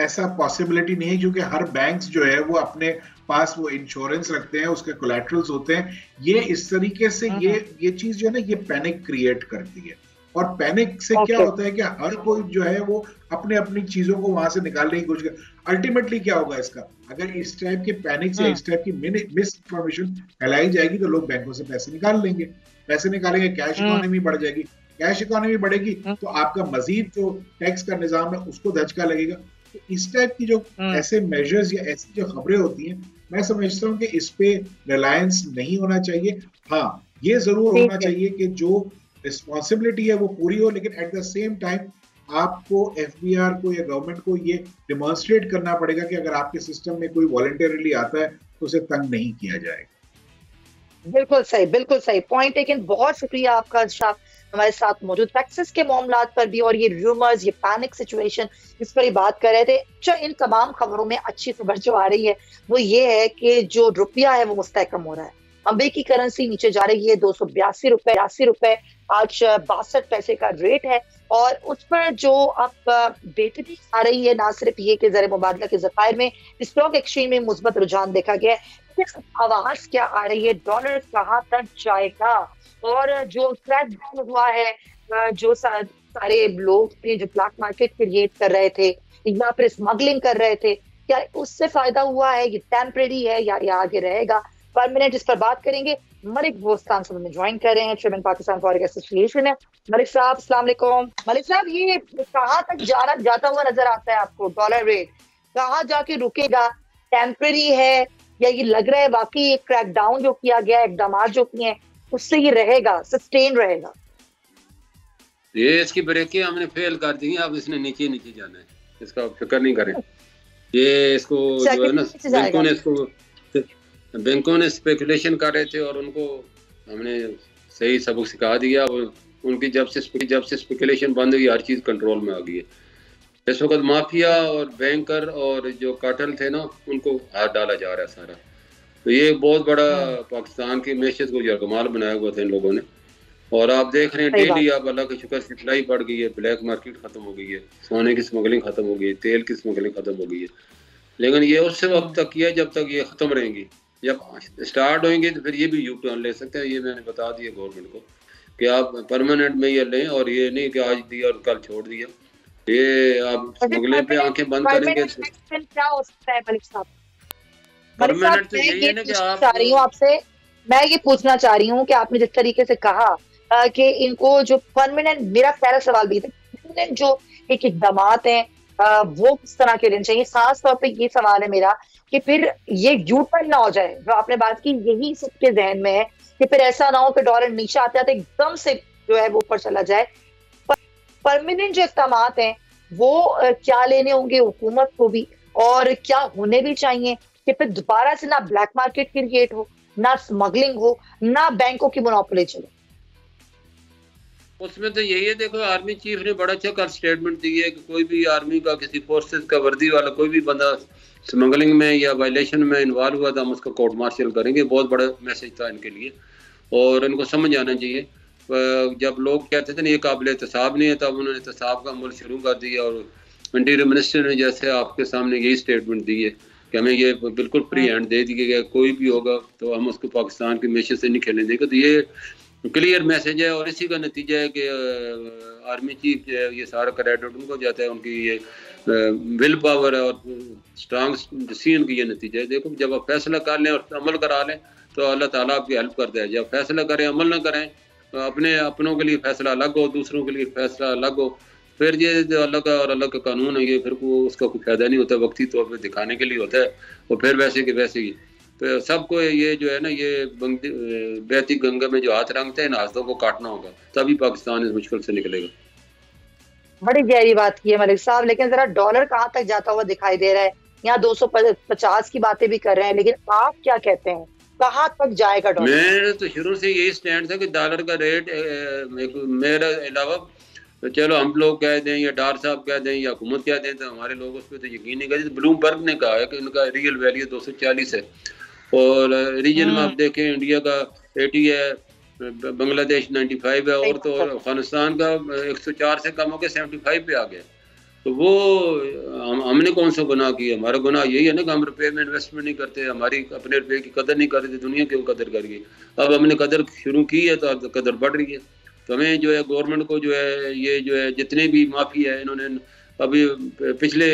ऐसा पॉसिबिलिटी नहीं है, क्योंकि हर बैंक्स जो है वो अपने पास वो इंश्योरेंस रखते हैं, उसके कोलैटरल्स होते हैं। ये इस तरीके से ये चीज जो है ना, ये पैनिक क्रिएट करती है। और पैनिक से क्या होता है कि हर कोई जो है वो अपने अपनी चीजों को वहां से निकालने की कोशिश कर। अल्टीमेटली क्या होगा इसका, अगर इस टाइप के पैनिक से इस टाइप की मिस इंफॉर्मेशन फैलाई जाएगी तो लोग बैंकों से पैसे निकाल लेंगे, पैसे निकालेंगे, कैश इकोनॉमी बढ़ जाएगी। कैश इकोनॉमी बढ़ेगी तो आपका मजीद जो टैक्स का निजाम है उसको धचका लगेगा। तो इस टाइप की जो ऐसे मेजर्स या ऐसी जो खबरें होती हैं, मैं समझता हूँ कि इस पे रिलायंस नहीं होना चाहिए। हाँ, ये जरूर होना चाहिए कि जो रिस्पॉन्सिबिलिटी है वो पूरी हो, लेकिन एट द सेम टाइम आपको एफबीआर को या गवर्नमेंट को ये डिमॉन्स्ट्रेट करना पड़ेगा कि अगर आपके सिस्टम में कोई वॉलंटरली आता है तो उसे तंग नहीं किया जाएगा। बिल्कुल सही पॉइंट। लेकिन बहुत शुक्रिया आपका शाह हमारे साथ मौजूद टैक्सेस के मामलात पर भी और ये रूमर्स, ये पैनिक सिचुएशन इस पर ही बात कर रहे थे। अच्छा, इन तमाम खबरों में अच्छी खबर जो आ रही है वो ये है कि जो रुपया है वो मुस्तहकम हो रहा है। अम्बे की करेंसी नीचे जा रही है, 282 रुपए आज 62 पैसे का रेट है। और उस पर जो अब बेहतरी आ रही है, ना सिर्फ ये कि ज़र मुबादला के ज़खायर में स्टॉक एक्सचेंज में मुस्बत रुझान देखा गया है, आवाज क्या आ रही है, डॉलर कहाँ तक जाएगा। और जो क्रैकडाउन हुआ है, जो सारे लोग थे जो ब्लैक मार्केट क्रिएट कर रहे थे या फिर स्मगलिंग कर रहे थे, क्या उससे फायदा हुआ है, ये टेम्परेरी है या ये आगे रहेगा परमानेंट, इस पर बात करेंगे। मलिक बोस्तान से ज्वाइन कर रहे हैं, चेयरमैन पाकिस्तान फॉरेक्स एसोसिएशन है। मलिक साहब अस्सलाम वालेकुम। मलिक साहब, ये कहाँ तक जाता हुआ नजर आता है आपको, डॉलर रेट कहाँ जाके रुकेगा, टेम्परेरी है या ये लग रहा है वाकई ये क्रैकडाउन जो किया गया, इकदाम जो किए हैं उससे ये रहेगा, सस्टेन रहेगा? ये इसकी ब्रेकें हमने फेल कर दी हैं, अब इसने नीचे जाना है, इसका फिक्र नहीं करें। ये इसको जो है ना, बैंकों ने स्पेकुलेशन कर रहे थे और उनको हमने सही सबक सिखा दिया। उनकी जब से स्पेकुलेशन बंद हुई, हर चीज़ कंट्रोल में आ गई है। इस वक्त माफिया और बैंकर और जो कार्टेल थे ना, उनको हाथ डाला जा रहा है सारा। तो ये बहुत बड़ा पाकिस्तान की मैशत को यरगमाल बनाया हुआ था इन लोगों ने। और आप देख रहे हैं डेली, आप अल्लाह के शुक्र सप्लाई बढ़ गई है, ब्लैक मार्केट खत्म हो गई है, सोने की स्मगलिंग खत्म हो गई है, तेल की स्मगलिंग खत्म हो गई है। लेकिन ये उस वक्त तक किया जब तक ये खत्म रहेंगी। जब स्टार्ट होंगे तो फिर ये भी यू टर्न ले सकते हैं। ये मैंने बता दिया गवर्नमेंट को कि आप परमानेंट में ये लें, और ये नहीं कि आज दिया और कल छोड़ दिया। ये आप स्मगलिंग पे आंखें बंद करेंगे। क्या हो सकता है मलिक साहब? परमानेंट तो यही है ना कि आप, आपसे मैं ये पूछना चाह रही हूँ कि आपने जिस तरीके से कहा कि इनको जो परमानेंट, मेरा पहला सवाल भी था, परमानेंट जो एक इकदाम हैं वो किस तरह के लेने चाहिए। खास तौर पे ये सवाल है मेरा कि फिर ये यू टर्न ना हो जाए, जो आपने बात की, यही सबके जहन में है कि फिर ऐसा ना हो कि डॉलर नीचे आते आते एकदम से जो है वो ऊपर चला जाए। परमानेंट जो इकदाम हैं वो क्या लेने होंगे हुकूमत को भी, और क्या होने भी चाहिए कि फिर दोबारा से ना ब्लैक मार्केट क्रिएट हो, ना स्मगलिंग हो, ना बैंकों की मोनोपोली चले? उसमें तो यही है, देखो आर्मी चीफ ने बड़ा अच्छा कल स्टेटमेंट दी है कि कोई भी आर्मी का, किसी फोर्सेस का वर्दी वाला कोई भी बंदा स्मगलिंग में या वायलेशन में इन्वॉल्व हुआ था, हम उसका कोर्ट मार्शल करेंगे। बहुत बड़ा मैसेज था इनके लिए, और इनको समझ आना चाहिए। जब लोग कहते थे ना ये काबिल एहतसाब नहीं है, तब उन्होंने एहतसाब का अमल शुरू कर दिया। और इंटीरियर मिनिस्टर ने जैसे आपके सामने यही स्टेटमेंट दी है कि हमें ये बिल्कुल फ्री हैंड दे दी गई, कोई भी होगा तो हम उसको पाकिस्तान की मैशत से नहीं खेलने देंगे। तो ये क्लियर मैसेज है, और इसी का नतीजा है कि आर्मी चीफ जो है ये सारा क्रेडिट उनको जाता है, उनकी ये विल पावर है और स्ट्रांग डिसीजन की ये नतीजा है। देखो, जब आप फैसला कर लें और अमल करा लें तो अल्लाह ताला आपकी हेल्प करता है। जब फैसला करें, अमल ना करें, तो अपनों के लिए फैसला अलग हो, दूसरों के लिए फैसला अलग हो, फिर ये जो अल्लाह का और अल्लाह का कानून है, ये फिर उसका कोई फायदा नहीं होता, वक्ती तौर पर दिखाने के लिए होता है, और फिर वैसे के वैसे ही। तो सबको ये जो है ना, ये बहती गंगा में जो हाथ रंगते हैं, इन हाथों को काटना होगा, तभी पाकिस्तान इस मुश्किल से निकलेगा। बड़ी गहरी बात की है मलिक साहब, लेकिन जरा डॉलर कहाँ तक जाता हुआ दिखाई दे रहा है? यहाँ 250 की बातें भी कर रहे हैं, लेकिन आप क्या कहते हैं, कहाँ तक जाएगा डॉलर? मेरे तो शुरू से यही स्टैंड था कि डॉलर का रेट मेरे अलावा, तो चलो हम लोग कह दें या डार साहब कह दें या हुकूमत कह दें, तो हमारे लोग उस पर तो यकीन नहीं करते। ब्लूमबर्ग ने कहा है कि इनका रियल वैल्यू 240 है, और रीजन में आप देखें इंडिया का 80 है, बांग्लादेश 95 है, और तो अफगानिस्तान का 104 से कम होकर 75 पे आ गया। तो वो हमने कौन सा गुनाह किया? हमारा गुनाह यही है ना कि हम रुपये में इन्वेस्टमेंट नहीं करते, हमारी अपने रुपये की कदर नहीं करते, दुनिया क्यों कदर करेगी? अब हमने कदर शुरू की है तो अब कदर बढ़ रही है। तो हमें जो है गवर्नमेंट को जो है ये जो है जितने भी माफी है इन्होंने अभी पिछले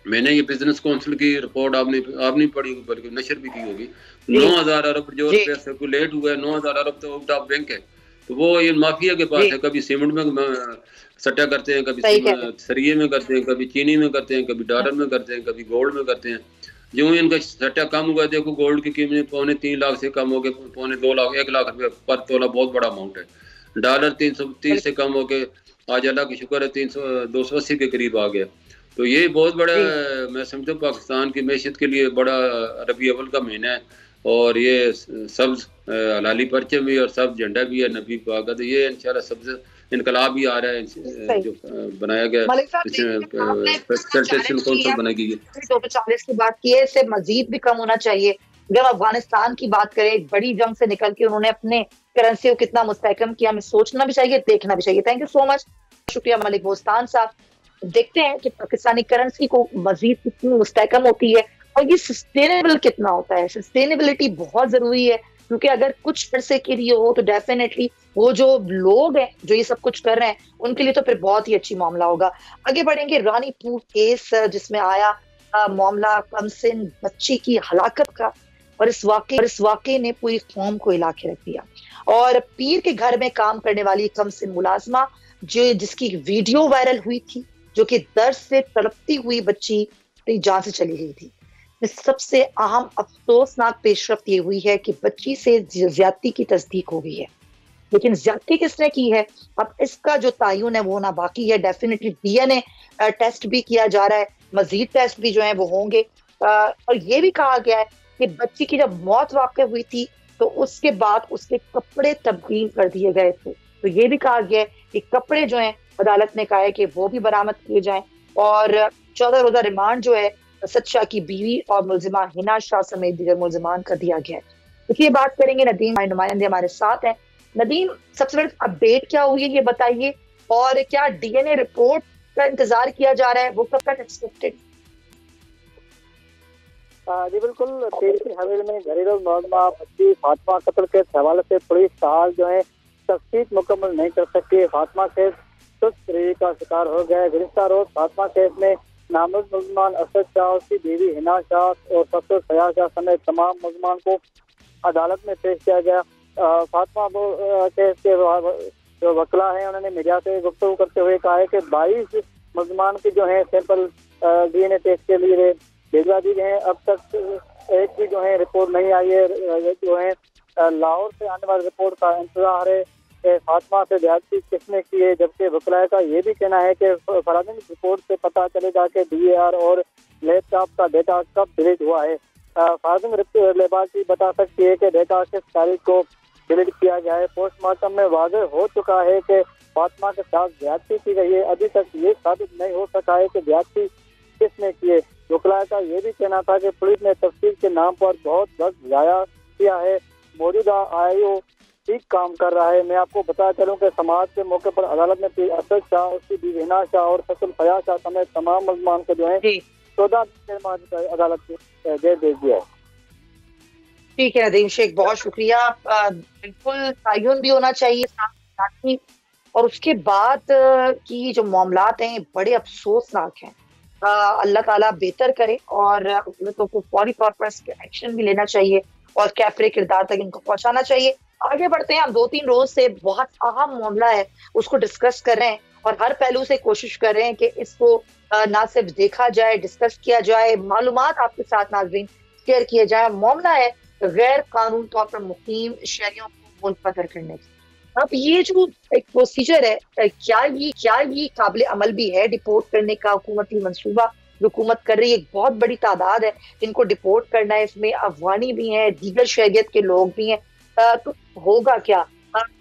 मैंने ये बिजनेस काउंसिल की रिपोर्ट आपने नहीं पढ़ी बल्कि नशर भी की होगी। 9,000 अरब जो रुपया सर्कुलेट हुआ है, 9,000 अरब तो आउट ऑफ बैंक है। तो वो ये माफिया के पास है, कभी सीमेंट में सट्टा करते हैं, कभी सरिये में करते हैं, कभी चीनी में करते हैं, कभी डॉलर में करते हैं, कभी गोल्ड में करते हैं। जो इनका सट्टा कम हुआ, देखो गोल्ड की कीमत 3.25 लाख से कम हो गए 2.25 लाख 1 लाख रुपये पर तोला, बहुत बड़ा अमाउंट है। डॉलर 330 से कम हो के आज अल्लाह की शुक्र है 280 के करीब आ गया। तो ये बहुत बड़ा मैं समझता हूँ पाकिस्तान की मैशियत के लिए बड़ा रबी अव्वल का महीना है, और ये सब्ज हलाली परचम भी और सब्ज झंडा भी है नबी पाक का। तो ये इंशाल्लाह सब्ज इनकलाब भी आ रहा है जो बनाया गया प्रेसिडेंशियल काउंसिल बनाई गई है। 240 की बात की है, इससे मजीद भी कम होना चाहिए। जब अफगानिस्तान की बात करें, एक बड़ी जंग से निकल के उन्होंने अपने करेंसी को कितना मुस्तहकम किया, हमें सोचना भी चाहिए, देखना भी चाहिए। थैंक यू सो मच, शुक्रिया मलिक बोस्तान साहब। देखते हैं कि पाकिस्तानी करेंसी को मजीद कितनी मुस्तहकम होती है और ये सस्टेनेबल कितना होता है। सस्टेनेबिलिटी बहुत जरूरी है, क्योंकि अगर कुछ अरसे के लिए हो तो डेफिनेटली वो जो लोग हैं जो ये सब कुछ कर रहे हैं उनके लिए तो फिर बहुत ही अच्छी मामला होगा। आगे बढ़ेंगे, रानीपुर केस जिसमें आया मामला कमसिन बच्ची की हलाकत का, और इस वाकये ने पूरी कौम को हिला के रख दिया। और पीर के घर में काम करने वाली कमसिन मुलाजमा जिसकी वीडियो वायरल हुई थी, जो कि दर्द से तड़पती हुई बच्ची अपनी जान से चली गई थी। सबसे अहम अफसोसनाक पेशरफ्त ये हुई है कि बच्ची से ज्यादती की तस्दीक हो गई है, लेकिन ज्यादती किसने की है अब इसका जो तायुन है वो ना बाकी है। डेफिनेटली डीएनए टेस्ट भी किया जा रहा है, मजीद टेस्ट भी जो है वो होंगे। और ये भी कहा गया है कि बच्ची की जब मौत वाक़ हुई थी तो उसके बाद उसके कपड़े तब्दील कर दिए गए थे। तो ये भी कहा गया है कि कपड़े जो हैं अदालत ने कहा है कि वो भी बरामद किए जाएं, और 14 रोजा रिमांड जो है असद शाह की बीवी और मुलजिमा हिना शाह समेत दीगर मुलजिमान का दिया गया है। इसलिए बात करेंगे, नदीम नुमाइंदे हमारे साथ हैं। नदीम, सबसे बड़ी अपडेट क्या हुई है ये बताइए, और क्या डीएनए रिपोर्ट का इंतजार किया जा रहा है, वो कब तक एक्सपेक्टेड? जी बिल्कुल, पीर की हवेली में घरेलू मुलजिमा बच्ची फातिमा कत्ल के हवाले से पुलिस हाल जो है तफ्तीश मुकम्मल नहीं कर सकती। फातिमा केस सुस्त रही का शिकार हो गया। गुज़िश्ता रोज फातिमा केस में नामजद मुलजमान असद शाह, उसकी बीवी हिना शाह और ससुर फयाज शाह समेत तमाम मुलजमान को अदालत में पेश किया गया। फातिमा केस के जो वकला हैं उन्होंने मीडिया से गुफ्तगू करते हुए कहा है कि 22 मुलजमान की जो है सैंपल डीएनए टेस्ट के लिए भेजवा दी गए हैं। अब तक एक भी जो है रिपोर्ट नहीं आई है। जो है लाहौर से आने वाली रिपोर्ट का इंतजार है। फातिमा से ज्यादती किसने की है, जबकि वकला का ये भी कहना है कि फरादिन रिपोर्ट से पता चलेगा कि डीएआर और लैपटॉप का डेटा कब डिलीट हुआ है। फरादिन लेबासी बता सकती है कि डेटा किस तारीख को डिलीट किया गया है। पोस्टमार्टम में वाज़ेह हो चुका है कि फातिमा के साथ ज्यादती की गई है। अभी तक ये साबित नहीं हो सका है कि ज्यादती किसने की है। वकला का ये भी कहना था कि पुलिस ने तफ्तीश के नाम पर बहुत वक्त जाया किया है। मौजूदा आईओ ठीक काम कर रहा है। मैं आपको बता चलूं कि समाज के मौके पर अदालत ने असद शाह, उसकी बीवी हिना शाह और ससुर फयाज शाह समेत तमाम मुलजमान को जो है 14 अदालत में जेल भेज दिया है। ठीक है नदीम शेख, बहुत शुक्रिया। बिल्कुल तायुन भी होना चाहिए, और उसके बाद की जो मामलात हैं बड़े अफसोसनाक हैं। अल्लाह ताला बेहतर करे, और अदालतों को फौरी तौर पर एक्शन भी लेना चाहिए और कैफरे किरदार तक इनको पहुंचाना चाहिए। आगे बढ़ते हैं, हम 2-3 रोज से बहुत अहम मामला है उसको डिस्कस कर रहे हैं, और हर पहलू से कोशिश कर रहे हैं कि इसको ना सिर्फ देखा जाए, डिस्कस किया जाए, मालूमात आपके साथ नाज़रीन शेयर किए जाए। मामला है गैर कानूनी तौर पर मुकीम शहरियों को मुल्क बदर करने की। अब ये जो एक प्रोसीजर है, क्या ये काबिल अमल भी है डिपोर्ट करने का हुकूमती मंसूबा हुकूमत कर रही है? एक बहुत बड़ी तादाद है जिनको डिपोर्ट करना है, इसमें अफगानी भी हैं, दीगर शहरियत के लोग भी हैं। तो होगा क्या?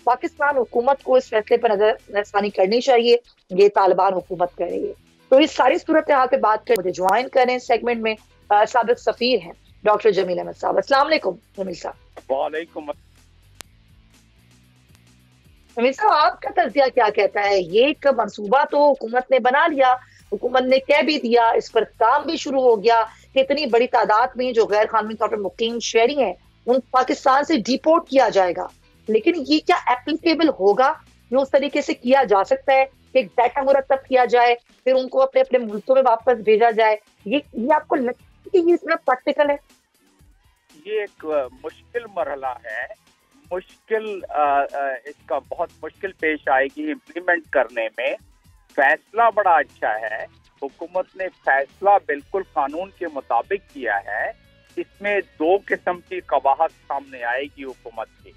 पाकिस्तान हुकूमत को इस फैसले पर नजरसानी करनी चाहिए, ये तालिबान हुकूमत कर रही है। तो इस सारी सूरत हाल पे बात कर मुझे ज्वाइन करें सेगमेंट में साबिक सफीर हैं डॉक्टर जमील अहमद साहब। अस्सलाम वालेकुम जमील साहब। वालेकुम। जमील साहब, आपका तज़किया क्या कहता है? ये एक मंसूबा तो हुकूमत ने बना लिया, हुकूमत ने कह भी दिया, इस पर काम भी शुरू हो गया कि इतनी बड़ी तादाद में जो गैर कानूनी तौर पर मुकीम शहरी हैं उन पाकिस्तान से डिपोर्ट किया जाएगा। लेकिन ये क्या एप्लीकेबल होगा? ये उस तरीके से किया जा सकता है कि एक डाटा मुरतब किया जाए, फिर उनको अपने अपने मुल्कों में वापस भेजा जाए? ये आपको लगता है कि ये इतना प्रैक्टिकल है? ये एक मुश्किल मरहला है, मुश्किल इसका बहुत मुश्किल पेश आएगी इम्प्लीमेंट करने में। फैसला बड़ा अच्छा है, हुकूमत ने फैसला बिल्कुल कानून के मुताबिक किया है। इसमें दो किस्म की कबाहत सामने आएगी हुकूमत की।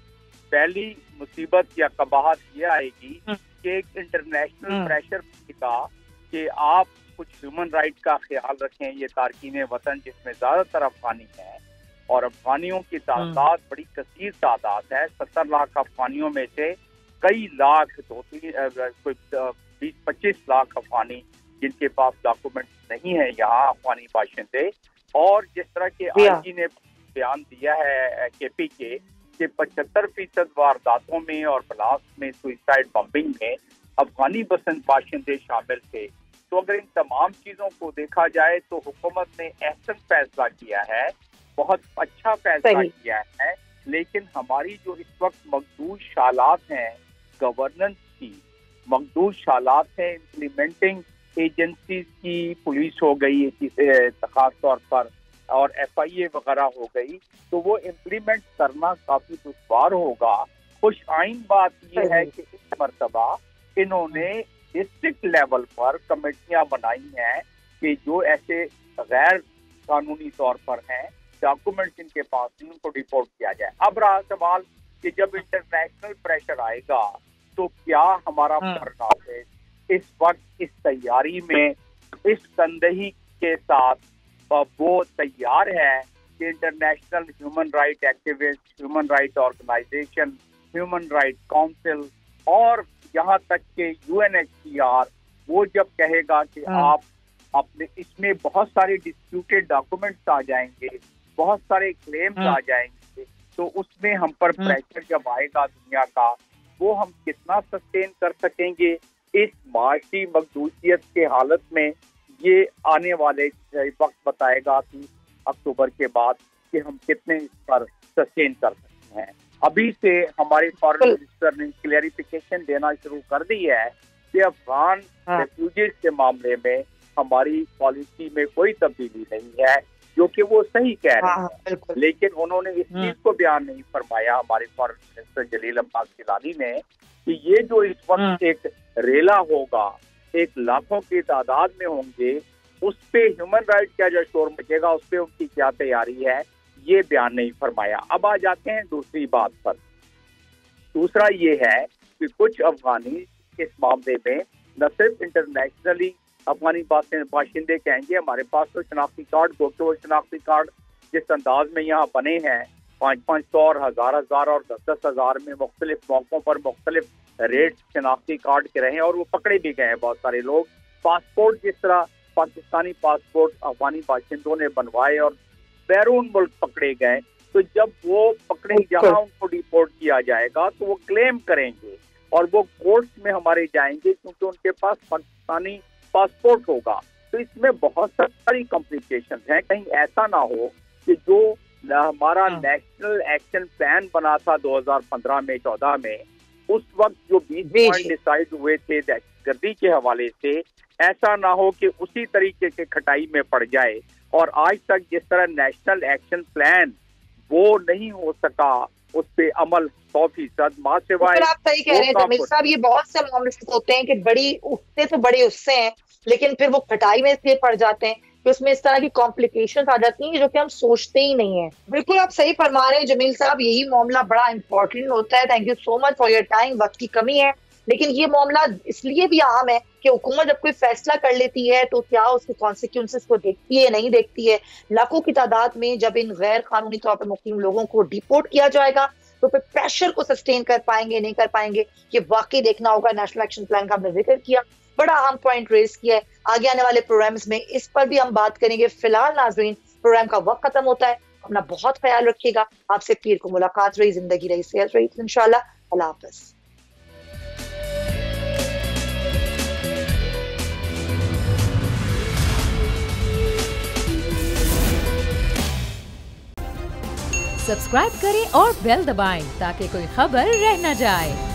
पहली मुसीबत या कबाहत ये आएगी कि एक इंटरनेशनल प्रेशर का कि आप कुछ ह्यूमन राइट का ख्याल रखें। ये तारकीन वतन जिसमें ज्यादातर अफगानी हैं और अफगानियों की तादाद बड़ी कसीर तादाद है। 70 लाख अफगानियों में से कई लाख 20-25 लाख अफगानी जिनके पास डॉक्यूमेंट नहीं है यहाँ अफगानी बाशिंदे। और जिस तरह के आईजी ने बयान दिया है केपी के कि 75% वारदातों में और ब्लास्ट में, सुइसाइड बम्बिंग में अफगानी बाशिंदे शामिल थे। तो अगर इन तमाम चीजों को देखा जाए तो हुकूमत ने अहसन फैसला किया है, बहुत अच्छा फैसला किया है। लेकिन हमारी जो इस वक्त मखदूश हालात हैं गवर्नेंस की, मखदूश हालात हैं इम्प्लीमेंटिंग एजेंसीज की, पुलिस हो गई खास तौर पर और FIA वगैरह हो गई, तो वो इम्प्लीमेंट करना काफी दुश्वार होगा। खुश आइन बात यह है कि इस मर्तबा इन्होंने डिस्ट्रिक्ट लेवल पर कमेटियां बनाई हैं कि जो ऐसे गैर कानूनी तौर पर हैं, डॉक्यूमेंट जिनके पास नहीं, उनको डिपोर्ट किया जाए। अब रहा सवाल कि जब इंटरनेशनल प्रेशर आएगा तो क्या हमारा परिणाम है? इस वक्त इस तैयारी में, इस तंदही के साथ वो तैयार है कि international human right activist, human right organisation, human right council और यहाँ तक के UNHCR वो जब कहेगा कि आप अपने, इसमें बहुत सारे डिस्प्यूटेड डॉक्यूमेंट्स आ जाएंगे, बहुत सारे क्लेम्स आ जाएंगे, तो उसमें हम पर प्रेशर जब आएगा दुनिया का, वो हम कितना सस्टेन कर सकेंगे इस माशी मखदूशियत के हालत में? ये आने वाले वक्त बताएगा 30 अक्टूबर के बाद कि हम कितने इस पर सस्टेन कर सकते हैं। अभी से हमारे फॉरेन मिनिस्टर ने क्लैरिफिकेशन देना शुरू कर दी है कि अफगान रेफ्यूजीज के मामले में हमारी पॉलिसी में कोई तब्दीली नहीं है, जो कि वो सही कह रहे हैं। लेकिन उन्होंने इस चीज को बयान नहीं फरमाया, हमारे फॉरेन मिनिस्टर जलील अब्बास गिलानी ने, कि ये जो इस वक्त एक रेला होगा, एक लाखों की तादाद में होंगे, उस पे ह्यूमन राइट का जो शोर मचेगा, उस पे उनकी क्या तैयारी है, ये बयान नहीं फरमाया। अब आ जाते हैं दूसरी बात पर। दूसरा ये है कि कुछ अफगानी इस मामले में न सिर्फ इंटरनेशनली अफगानी बाशिंदे कहेंगे हमारे पास तो शनाख्ती कार्ड, क्योंकि वो शनाख्ती कार्ड जिस अंदाज में यहाँ बने हैं 500 और 1000 और 10,000 में मुख्तलिफ मौकों पर मुख्तलिफ रेट शनाख्ती कार्ड के रहे और वो पकड़े भी गए हैं बहुत सारे लोग। पासपोर्ट जिस तरह पाकिस्तानी पासपोर्ट अफगानी बाशिंदों ने बनवाए और बैरून मुल्क पकड़े गए, तो जब वो पकड़े जहाँ उनको डिपोर्ट किया जाएगा तो वो क्लेम करेंगे और वो कोर्ट्स में हमारे जाएंगे क्योंकि उनके पास पाकिस्तानी पासपोर्ट होगा। तो इसमें बहुत सारी कॉम्प्लिकेशन हैं। कहीं ऐसा ना हो कि जो हमारा नेशनल एक्शन प्लान बना था 2015 में 14 में, उस वक्त जो 20 पॉइंट डिसाइड हुए थे दहशतगर्दी के हवाले से, ऐसा ना हो कि उसी तरीके के खटाई में पड़ जाए। और आज तक जिस तरह नेशनल एक्शन प्लान वो नहीं हो सका, उस पे अमल 100% माँ सिवाय। आप सही कह रहे हैं जमील साहब, ये बहुत से मामले होते हैं कि बड़ी उठते तो बड़े उससे हैं, लेकिन फिर वो खटाई में इसलिए पड़ जाते हैं कि उसमें इस तरह की कॉम्प्लिकेशंस आ जाती हैं जो कि हम सोचते ही नहीं है। बिल्कुल आप सही फरमा रहे हैं जमील साहब, यही मामला बड़ा इंपॉर्टेंट होता है। Thank you so much for your time. वक्त की कमी है, लेकिन ये मामला इसलिए भी अहम है कि हुकूमत जब कोई फैसला कर लेती है तो क्या उसके कॉन्सिक्वेंसेस को देखती है, नहीं देखती है। लाखों की तादाद में जब इन गैर कानूनी तौर पर मुकीम लोगों को डिपोर्ट किया जाएगा तो फिर प्रेशर को सस्टेन कर पाएंगे, नहीं कर पाएंगे, ये वाकई देखना होगा। नेशनल एक्शन प्लान का आपने जिक्र किया, बड़ा अहम पॉइंट रेज किया है। आगे आने वाले प्रोग्राम्स में इस पर भी हम बात करेंगे। फिलहाल नाजरीन, प्रोग्राम का वक्त खत्म होता है, अपना बहुत ख्याल रखिएगा। आपसे पीर को मुलाकात रही, जिंदगी रही, सेहत रही, इंशाल्लाह। अल्लाह हाफ़िज़। सब्सक्राइब करें और बेल दबाएं ताकि कोई खबर रह न जाए।